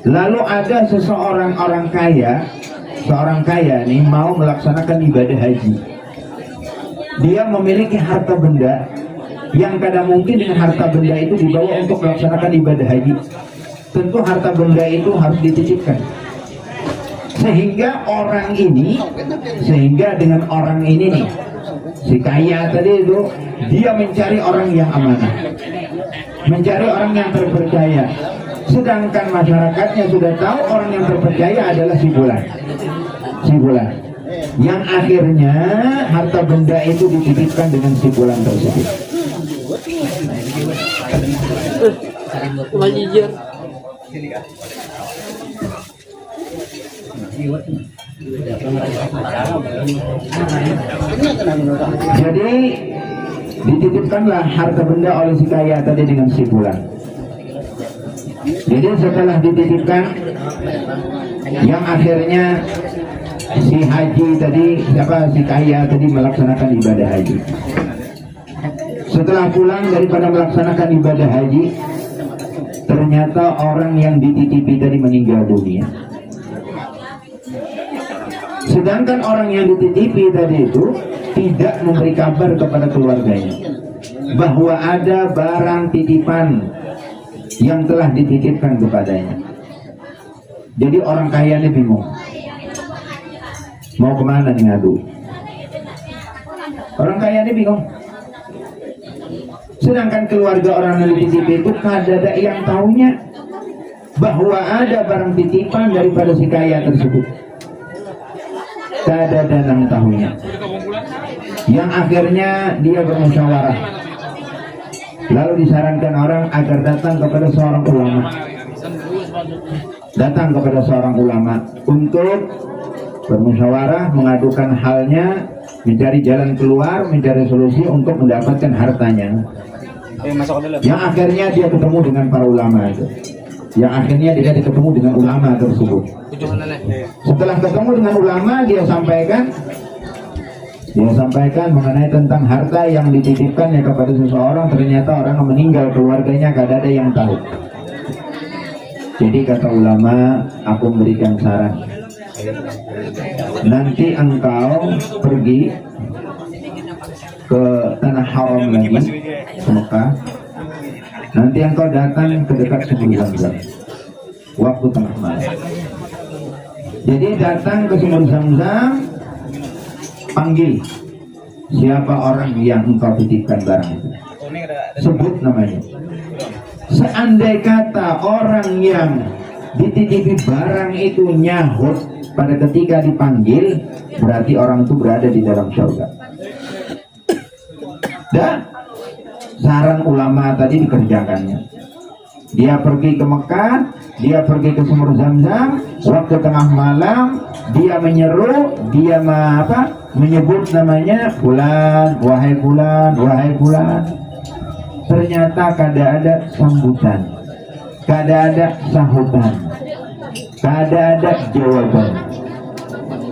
S3: Lalu ada seseorang orang kaya, seorang kaya nih mau melaksanakan ibadah haji. Dia memiliki harta benda yang kadang mungkin dengan harta benda itu dibawa untuk melaksanakan ibadah haji. Tentu harta benda itu harus dititipkan. Sehingga dengan orang ini nih, si kaya tadi itu, dia mencari orang yang amanah, mencari orang yang terpercaya. Sedangkan masyarakatnya sudah tahu orang yang terpercaya adalah si Fulan. Yang akhirnya harta benda itu dititipkan dengan si Fulan tersebut. Jadi dititipkanlah harta benda oleh si kaya tadi dengan si Fulan. Jadi setelah dititipkan, yang akhirnya si haji tadi, si kaya tadi melaksanakan ibadah haji. Setelah pulang daripada melaksanakan ibadah haji, ternyata orang yang dititipi tadi meninggal dunia. Sedangkan orang yang dititipi tadi itu tidak memberi kabar kepada keluarganya bahwa ada barang titipan yang telah dititipkan kepadanya. Jadi orang kaya ini bingung, mau kemana nih ngadu. Orang kaya ini bingung. Sedangkan keluarga orang yang dititipi itu ada yang tahunya bahwa ada barang titipan daripada si kaya tersebut. Ada yang tahunya. yang akhirnya dia bermusyawarah, lalu disarankan orang agar datang kepada seorang ulama, untuk bermusyawarah, mengadukan halnya, mencari jalan keluar, mencari solusi untuk mendapatkan hartanya. Yang akhirnya dia ketemu dengan para ulama itu. Yang akhirnya dia ketemu dengan ulama tersebut. Setelah ketemu dengan ulama, dia sampaikan mengenai tentang harta yang dititipkannya kepada seseorang. Ternyata orang yang meninggal, keluarganya gak ada yang tahu. Jadi kata ulama, aku memberikan saran, nanti engkau pergi ke tanah haram lagi, ke Mekah. Nanti engkau datang ke dekat sumur Zamzam waktu tengah malam. Jadi datang ke sumur Zamzam, panggil siapa orang yang engkau titipkan barang itu, sebut namanya. Seandai kata orang yang dititipi barang itu nyahut pada ketika dipanggil, berarti orang itu berada di dalam surga. Dan saran ulama tadi dikerjakannya. Dia pergi ke Mekah, dia pergi ke sumur Zamzam, waktu tengah malam dia menyeru, dia menyebut namanya, fulan, wahai fulan, wahai fulan. Ternyata kada ada sambutan, kada ada sahutan, kada ada jawaban.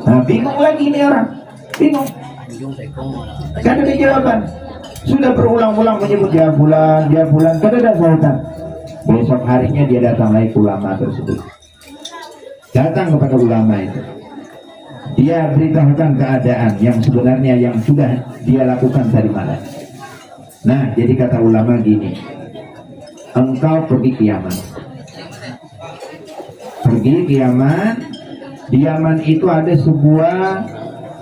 S3: Nah, bingung lagi ini orang, bingung, kada ada jawaban. Sudah berulang-ulang menyebut dia fulan, kada ada sahutan. Besok harinya dia datang lagi ke ulama tersebut, datang kepada ulama itu. Dia beritahukan keadaan yang sebenarnya yang sudah dia lakukan tadi malam. Nah, jadi kata ulama gini, engkau pergi ke Yaman. Pergi ke Yaman. Di Yaman itu ada sebuah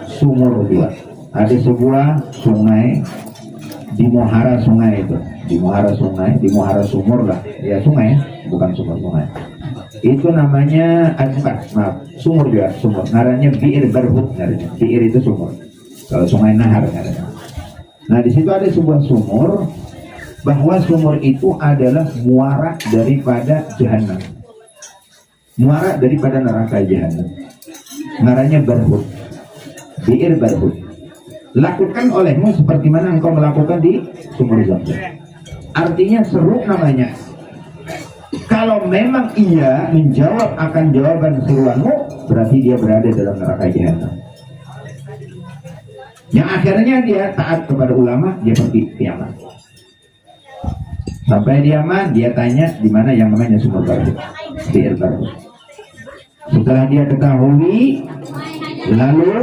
S3: sumur juga. Ada sebuah sungai, di muhara sungai itu. Di muhara sumur lah. Ya sungai, bukan sungai. Itu namanya, sumur juga, sumur. Ngarannya Bi'ir Barhut. Bi'ir itu sumur. Kalau sungai Nahar ngarannya. Nah, di situ ada sebuah sumur, bahwa sumur itu adalah muara daripada jahanam, muara daripada neraka jahanam. Ngarannya Barhut, Bi'ir Barhut. Lakukan olehmu seperti mana engkau melakukan di sumur Zamzam. Artinya seru namanya. Kalau memang ia menjawab akan jawaban seruanmu, berarti dia berada dalam neraka jahanam. Yang akhirnya dia taat kepada ulama, dia pergi ke Yaman. Sampai di Yaman, dia tanya di mana yang namanya sumur Barhut, Bi'ir Barhut. Setelah dia ketahui, lalu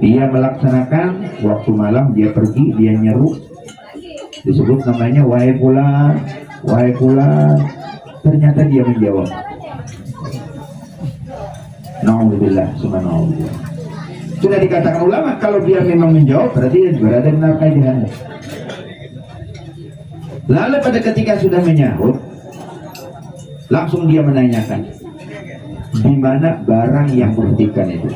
S3: dia melaksanakan waktu malam, dia pergi, dia nyeru, disebut namanya wahai fulan, wahai fulan. Ternyata dia menjawab. Na'udzubillah, subhanallah. Sudah dikatakan ulama, kalau dia memang menjawab, berarti dia berada di neraka jahanam. Lalu pada ketika sudah menyahut, langsung dia menanyakan, di mana barang yang berhentikan itu.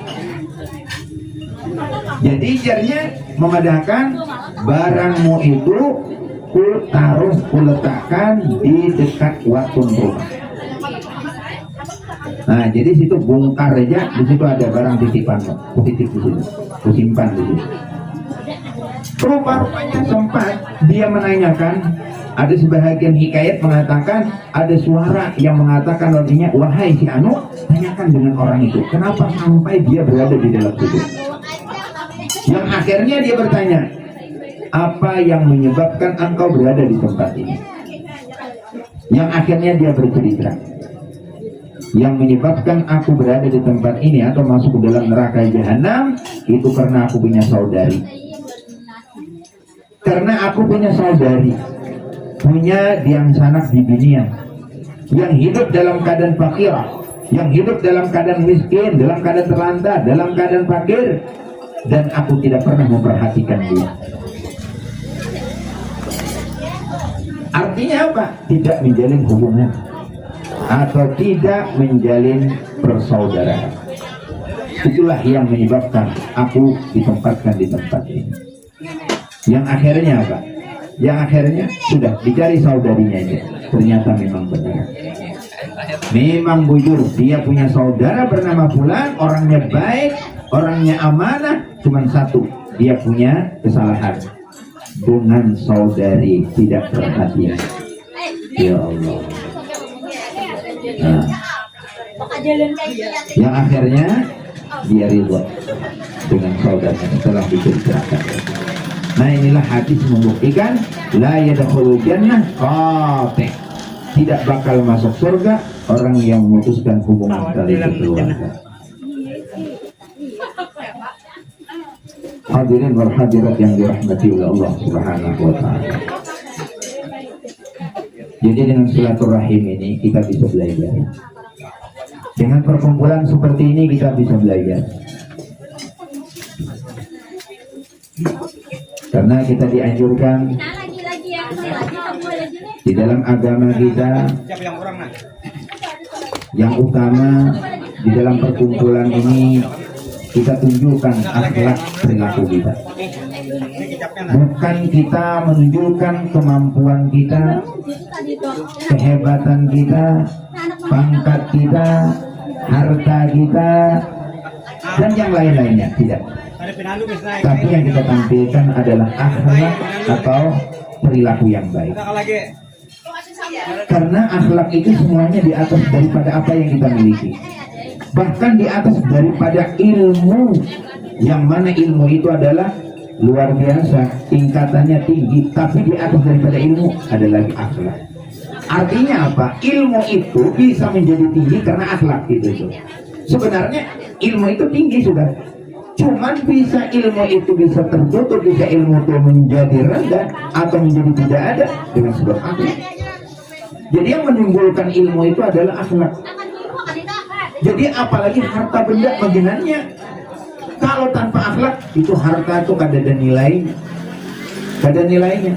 S3: Jadi jarnya memadahkan, barangmu itu ku letakkan di dekat watun rumah. Nah, jadi situ bongkar aja, di situ ada barang titipan, titip di situ, simpan di situ. Rupa-rupanya sempat dia menanyakan, ada sebahagian hikayat mengatakan ada suara yang mengatakan artinya, wahai si Anu, tanyakan dengan orang itu, kenapa sampai dia berada di dalam situ. Yang akhirnya dia bertanya, apa yang menyebabkan engkau berada di tempat ini? Yang akhirnya dia bercerita, yang menyebabkan aku berada di tempat ini atau masuk ke dalam neraka jahanam itu karena aku punya saudari. Karena aku punya saudari, punya yang sanak di dunia, yang hidup dalam keadaan fakir, yang hidup dalam keadaan miskin, dalam keadaan terlantar, dalam keadaan fakir, dan aku tidak pernah memperhatikan dia. Artinya apa? Tidak menjalin hubungan atau tidak menjalin persaudaraan. Itulah yang menyebabkan aku ditempatkan di tempat ini. Yang akhirnya apa? Yang akhirnya sudah dicari saudarinya itu, ternyata memang benar, memang bujur. Dia punya saudara bernama Fulan, orangnya baik, orangnya amanah. Cuman satu, dia punya kesalahan dengan saudari, tidak perhatian. Ya Allah. Nah, yang akhirnya dia ridho dengan saudaranya setelah diceritakan. Nah, inilah hadis membuktikan la yadkhulul jannah qati', tidak bakal masuk surga orang yang memutuskan hubungan tali keluarga. Hadirin wal hadirat yang dirahmati oleh Allah Subhanahu wa taala. Jadi dengan silaturahim ini kita bisa belajar. Dengan perkumpulan seperti ini kita bisa belajar. Karena kita dianjurkan di dalam agama kita, yang utama di dalam perkumpulan ini kita tunjukkan akhlak perilaku kita. Bukan kita menunjukkan kemampuan kita, kehebatan kita, pangkat kita, harta kita, dan yang lain-lainnya, tidak. Tapi yang kita tampilkan adalah akhlak atau perilaku yang baik. Karena akhlak itu semuanya di atas daripada apa yang kita miliki. Bahkan di atas daripada ilmu, yang mana ilmu itu adalah luar biasa, tingkatannya tinggi. Tapi di atas daripada ilmu ada lagi akhlak. Artinya apa? Ilmu itu bisa menjadi tinggi karena akhlak itu. Sebenarnya ilmu itu tinggi sudah. Cuman bisa ilmu itu bisa tertutup, bisa ilmu itu menjadi rendah atau menjadi tidak ada dengan sebab akhlak. Jadi yang menimbulkan ilmu itu adalah akhlak. Jadi apalagi harta benda bagiannya. Kalau tanpa akhlak itu harta itu kada ada nilainya. Kada ada nilainya.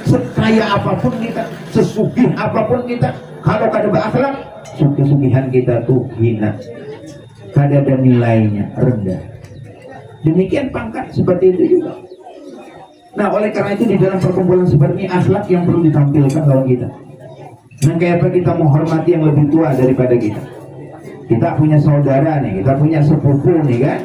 S3: Sekaya apapun kita, sesugih apapun kita, kalau kada berakhlak, sugih-sugihan kita tuh hina. Kada ada nilainya, rendah. Demikian pangkat seperti itu juga. Nah, oleh karena itu di dalam perkumpulan seperti ini akhlak yang perlu ditampilkan lawan kita. Nah, kayak apa kita menghormati yang lebih tua daripada kita. Kita punya saudara nih, kita punya sepupu nih kan.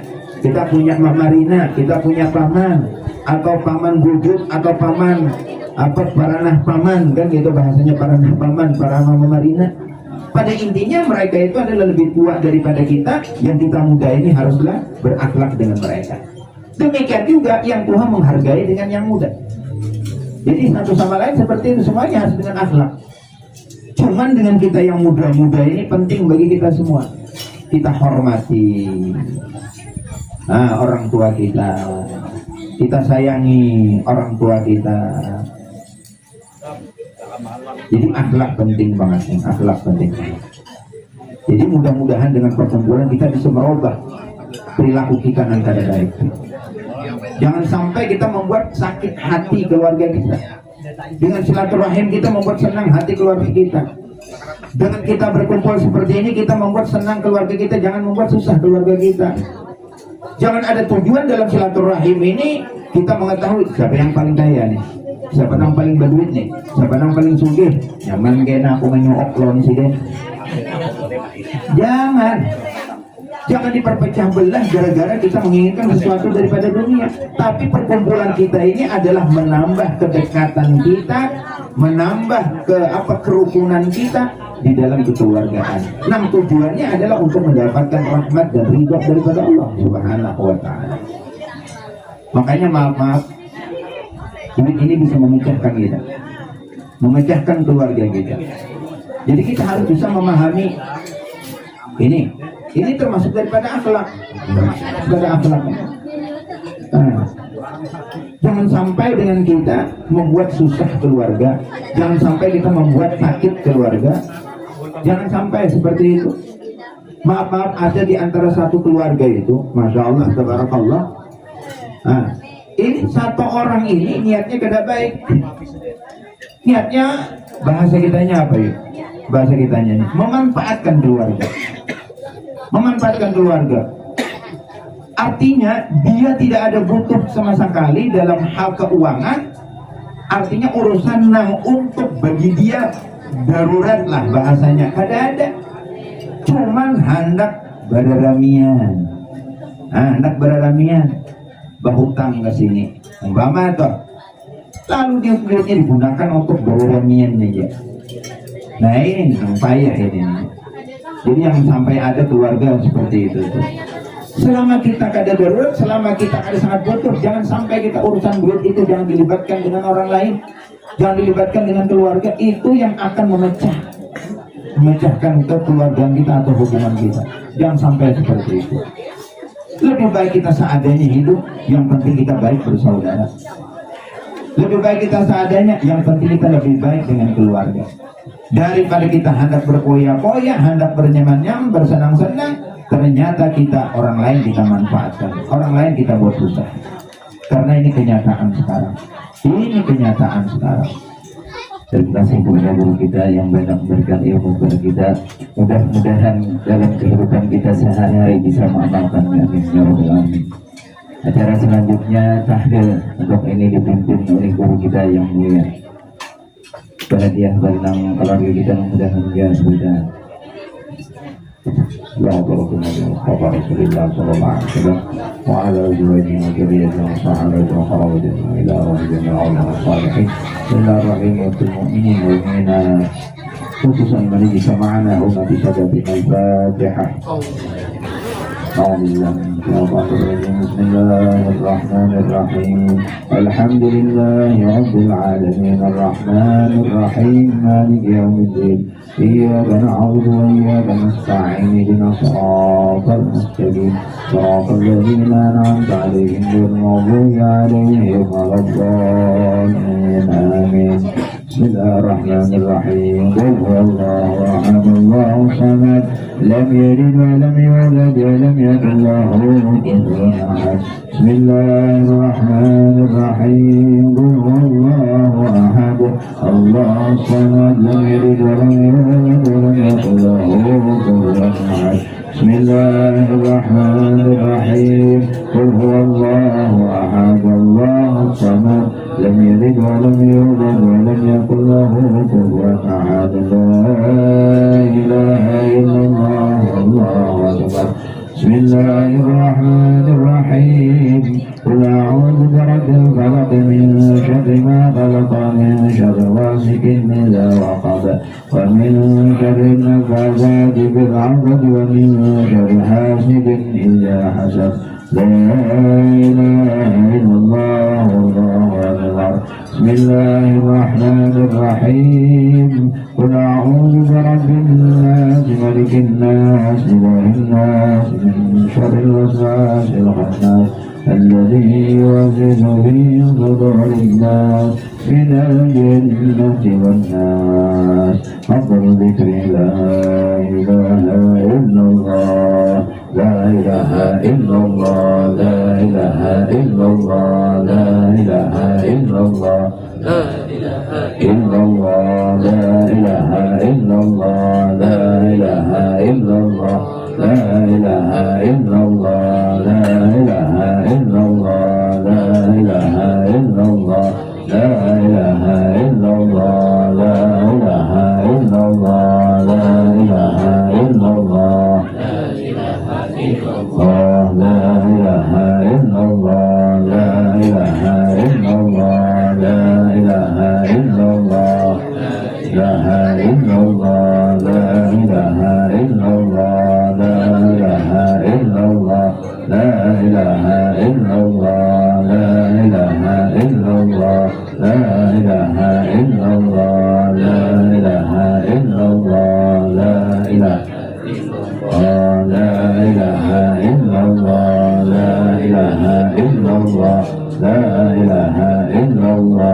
S3: Kita punya Mama Rina, kita punya paman atau paman bujut atau paman apa paranah paman kan gitu bahasanya, paranah paman, para Mama Rina. Pada intinya mereka itu adalah lebih tua daripada kita. Yang kita muda ini haruslah berakhlak dengan mereka. Demikian juga yang Tuhan menghargai dengan yang muda. Jadi satu sama lain seperti itu, semuanya harus dengan akhlak. Cuman dengan kita yang muda-muda ini penting bagi kita semua. Kita hormati orang tua kita. Kita sayangi orang tua kita. Jadi akhlak penting banget, akhlak penting. Jadi mudah-mudahan dengan perkumpulan kita bisa merubah perilaku kita antara baik. Jangan sampai kita membuat sakit hati keluarga kita. Dengan silaturahim kita membuat senang hati keluarga kita. Dengan kita berkumpul seperti ini kita membuat senang keluarga kita, jangan membuat susah keluarga kita. Jangan ada tujuan dalam silaturahim ini kita mengetahui siapa yang paling kaya nih, siapa yang paling berduit nih, siapa yang paling sugih. Nyaman kena aku menyuok lon sih deh. Jangan diperpecah belah gara-gara kita menginginkan sesuatu daripada dunia. Tapi perkumpulan kita ini adalah menambah kedekatan kita, menambah kerukunan kita di dalam kekeluargaan. Nah, tujuannya adalah untuk mendapatkan rahmat dan ridha daripada Allah Subhanahu wa taala. Makanya maaf, duit ini bisa memecahkan kita, memecahkan keluarga kita. Jadi kita harus bisa memahami ini termasuk daripada akhlak, jangan sampai dengan kita membuat susah keluarga, jangan sampai kita membuat sakit keluarga, jangan sampai seperti itu. Maaf, ada di antara satu keluarga itu, masya Allah, tabarakallah. Ini satu orang ini niatnya kada baik. Niatnya bahasa kitanya apa ya? Bahasa kitanya memanfaatkan keluarga. Artinya dia tidak ada butuh sama sekali dalam hal keuangan. Artinya urusan nang untuk bagi dia darurat lah bahasanya. Ada cuman hendak beraramian, hendak beraramian, berhutang ke sini, umpama toh. Lalu dia duitnya digunakan untuk beraramian aja. Nah ini payah ini. Jadi yang sampai ada keluarga seperti itu. Selama kita ada darurat, selama kita ada sangat butuh, jangan sampai kita urusan duit itu jangan dilibatkan dengan orang lain, jangan dilibatkan dengan keluarga. Itu yang akan memecahkan kekeluargaan kita atau hubungan kita. Jangan sampai seperti itu. Lebih baik kita seadanya hidup, yang penting kita baik bersaudara. Lebih baik kita seadanya, yang penting kita lebih baik dengan keluarga. Daripada kita hendak berpoya-poya, hendak bernyaman-nyaman, bersenang-senang, ternyata kita orang lain kita manfaatkan, orang lain kita buat susah. Karena ini kenyataan sekarang. Ini kenyataan sekarang.
S2: Terima kasih kepada guru kita yang banyak memberikan ilmu kepada kita. Mudah-mudahan dalam kehidupan kita sehari-hari bisa mengamalkan. Amin ya rabbal alamin. Acara selanjutnya tahlil, untuk ini dipimpin oleh guru kita yang mulia. Perhatian barang keluarga kita mudah-mudahan sudah. Rasulullah sallallahu alaihi wasallam wa ala azwajihi wa dzurriyyatihi wa sahbihi wa qarabatin ila rabbina wa salihin bismillahirrahmanirrahim mu'minin wa mu'minat khususan bagi sama'ana umat sadatina al-fatihah. Bismillahirrahmanirrahim. Alhamdulillahi rabbil alamin arrahmanir rahim maliki yaumiddin. Iyyaka na'budu wa iyyaka nasta'in ihdinas siratal mustaqim siratal ladzina an'amta 'alaihim ghairil maghdubi 'alaihim waladdallin. Amin. Bismillahirrahmanirrahim. Qul huwallahu ahad, Allahus samad, lam yalid wa lam yulad wa lam yakul lahu kufuwan ahad. Bismillahirrahmanirrahim. Qul huwallahu ahad, Allahus samad, lam yalid wa lam yulad wa lam yakul lahu kufuwan ahad. Bismillahirrahmanirrahim. Qul huwallahu ahad, Allahus samad, lam yalid wa lam yulad wa lam yakul lahu kufuwan ahad. La ilaha illallah, Allahu akbar. Bismillahirrahmanirrahim. Qul a'udzu birabbil falaq min syarri ma khalaq min syarri ghasiqin idza waqab wa min syarri nafathati fil 'uqad wa min syarri hasidin idza hasad. La ilaha illallah, Allahu akbar. Bismillahirrahmanirrahim. Qul a'udzu birabbin nas, malikin nas, ilahin nas, min syarril waswasil khannas, alladzi yuwaswisu fi sudurin nas, minal jinnati wan nas. Afdalu dzikri la ilaha illallah, la ilaha illallah, la ilaha illallah, la ilaha illallah, la ilaha illallah, la ilaha illallah, la ilaha illallah, la ilaha illallah, la ilaha illallah, la ilaha illallah, la ilaha illallah, la ilaha illallah, la ilaha illallah. Oh, la ilaha illallah, la ilaha illallah, la ilaha illallah, la ilaha illallah, la ilaha illallah, la ilaha illallah, la ilaha illallah, la ilaha illallah, la ilaha illallah, la ilaha illallah, la ilaha la ilaha illallah, la ilaha illallah, la ilaha illallah,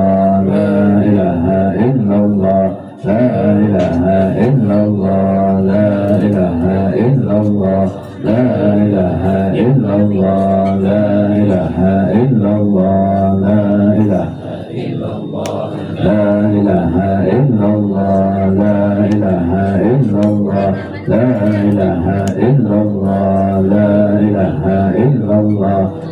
S2: la ilaha illallah, la ilaha illallah, la ilaha illallah, la ilaha illallah, la ilaha illallah, la ilaha illallah, la ilaha illallah, la ilaha illallah, la ilaha illallah, la ilaha illallah.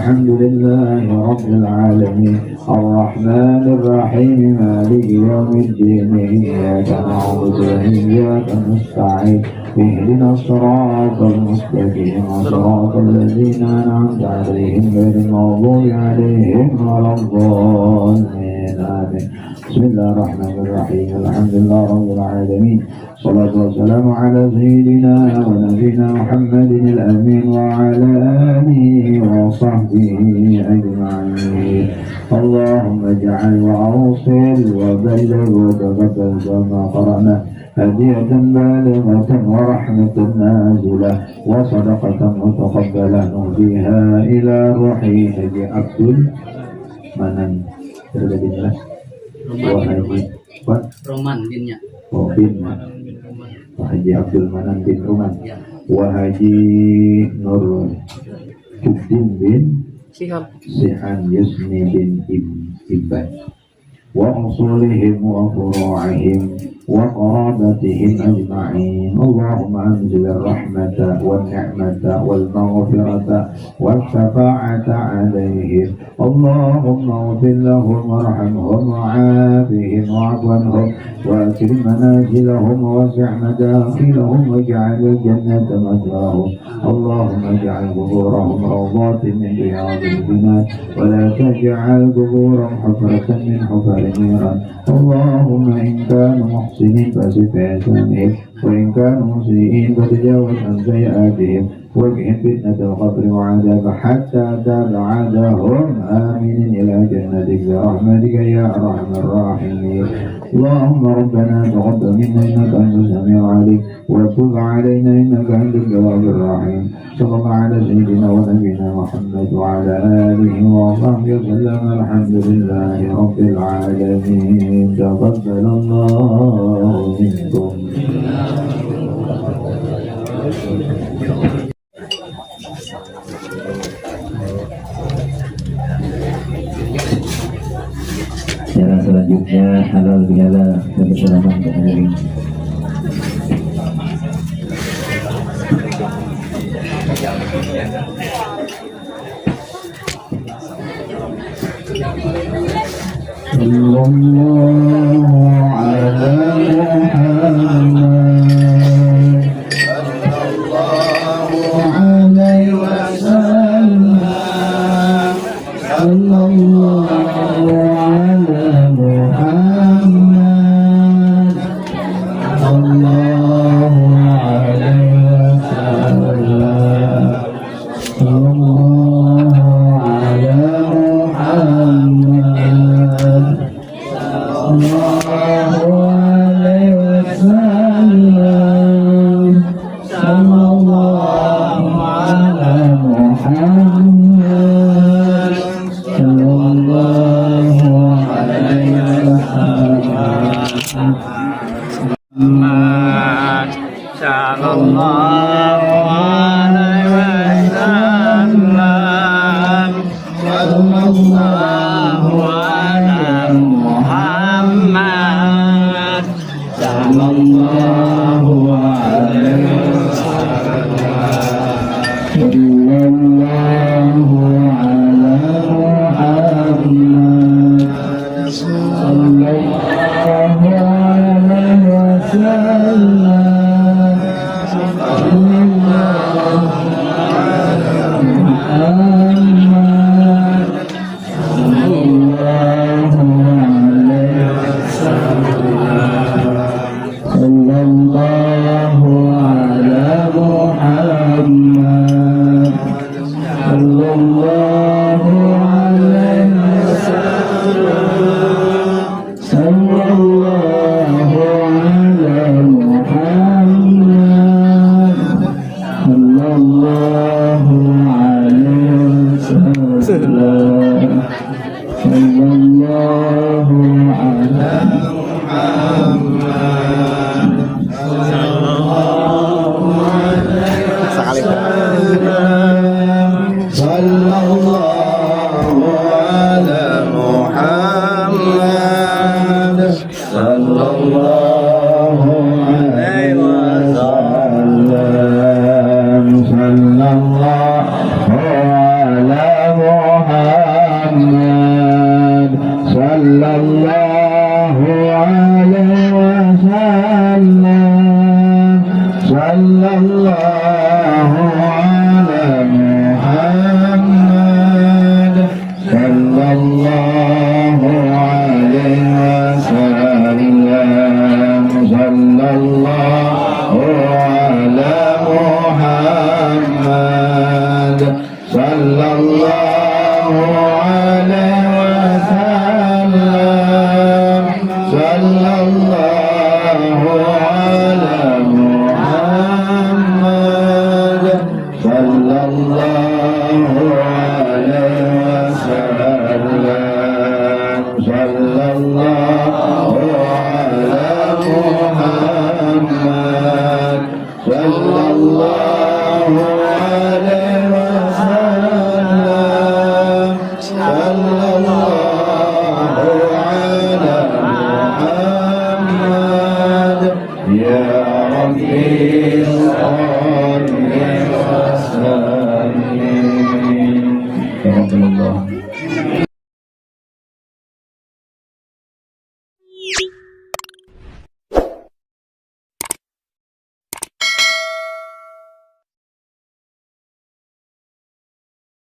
S3: الحمد لله رب العالمين الرحمن الرحيم مالك يوم الدين إياك نعبد وإياك نستعين اهدنا الصراط المستقيم صراط الذين أنعمت عليهم غير المغضوب عليهم ولا الضالين آمين. بسم الله الرحمن الرحيم الحمد لله رب العالمين الصلاة والسلام على سيدنا ونبينا محمد الأمين وعلى آله وصحبه أجمعين. اللهم اجعل وأوصل وبلغ وتقبل كما قرأنا هدية بالغة ورحمة نازلة وصدقة متقبلة نهديها إلى روحي حجي عبد المنان
S4: Roman binnya.
S3: Oh, bin Haji Abdul Manan bin Roman wa Haji Nur Fiddin bin Sihan Yusni bin Ibban wa usulihim wa furu'ihim wa qarabatihim ajma'in. Allahumma anzil ar-rahmata wal ni'mata wal maghfirata wal syafa'ata alaihim. Allahumma ighfir lahum warhamhum wa'afihim wa'fu anhum وأكرم منازلهم ووسع مداخلهم واجعل الجنة مثواهم. اللهم اجعل قبورهم روضات من رياض الجنان ولا تجعل قبورهم حفرة من حفر النيران. اللهم إن كانوا محسنين فزد إحسانهم وإن كانوا مسيئين فتجاوز عن سيئاتهم واجعل فتنة القبر وعذاب حتى تبعدهم آمين إلى جنتك برحمتك يا أرحم الراحمين. اللهم ربنا تقبل منا إنك أنت السميع العليم وتب علينا إنك أنت التواب الرحيم. صلى الله على سيدنا ونبينا محمد وعلى آله وصحبه وسلم. الحمد لله رب العالمين. تقبل الله منكم.
S2: Cara selanjutnya halal bihalal dan bersalaman untuk hadirin. Sallallahu ala Muhammad sallallahu alaihi wasallam. Sallallahu Sallallahu alaihi
S3: sallallahu alaihi wasallam, sallallahu ala Muhammad, sallallahu alaihi wasallam, sallallahu ala Muhammad, sallallahu alaihi wasallam, sallallahu ala Muhammad, sallallahu alaihi wasallam, sallallahu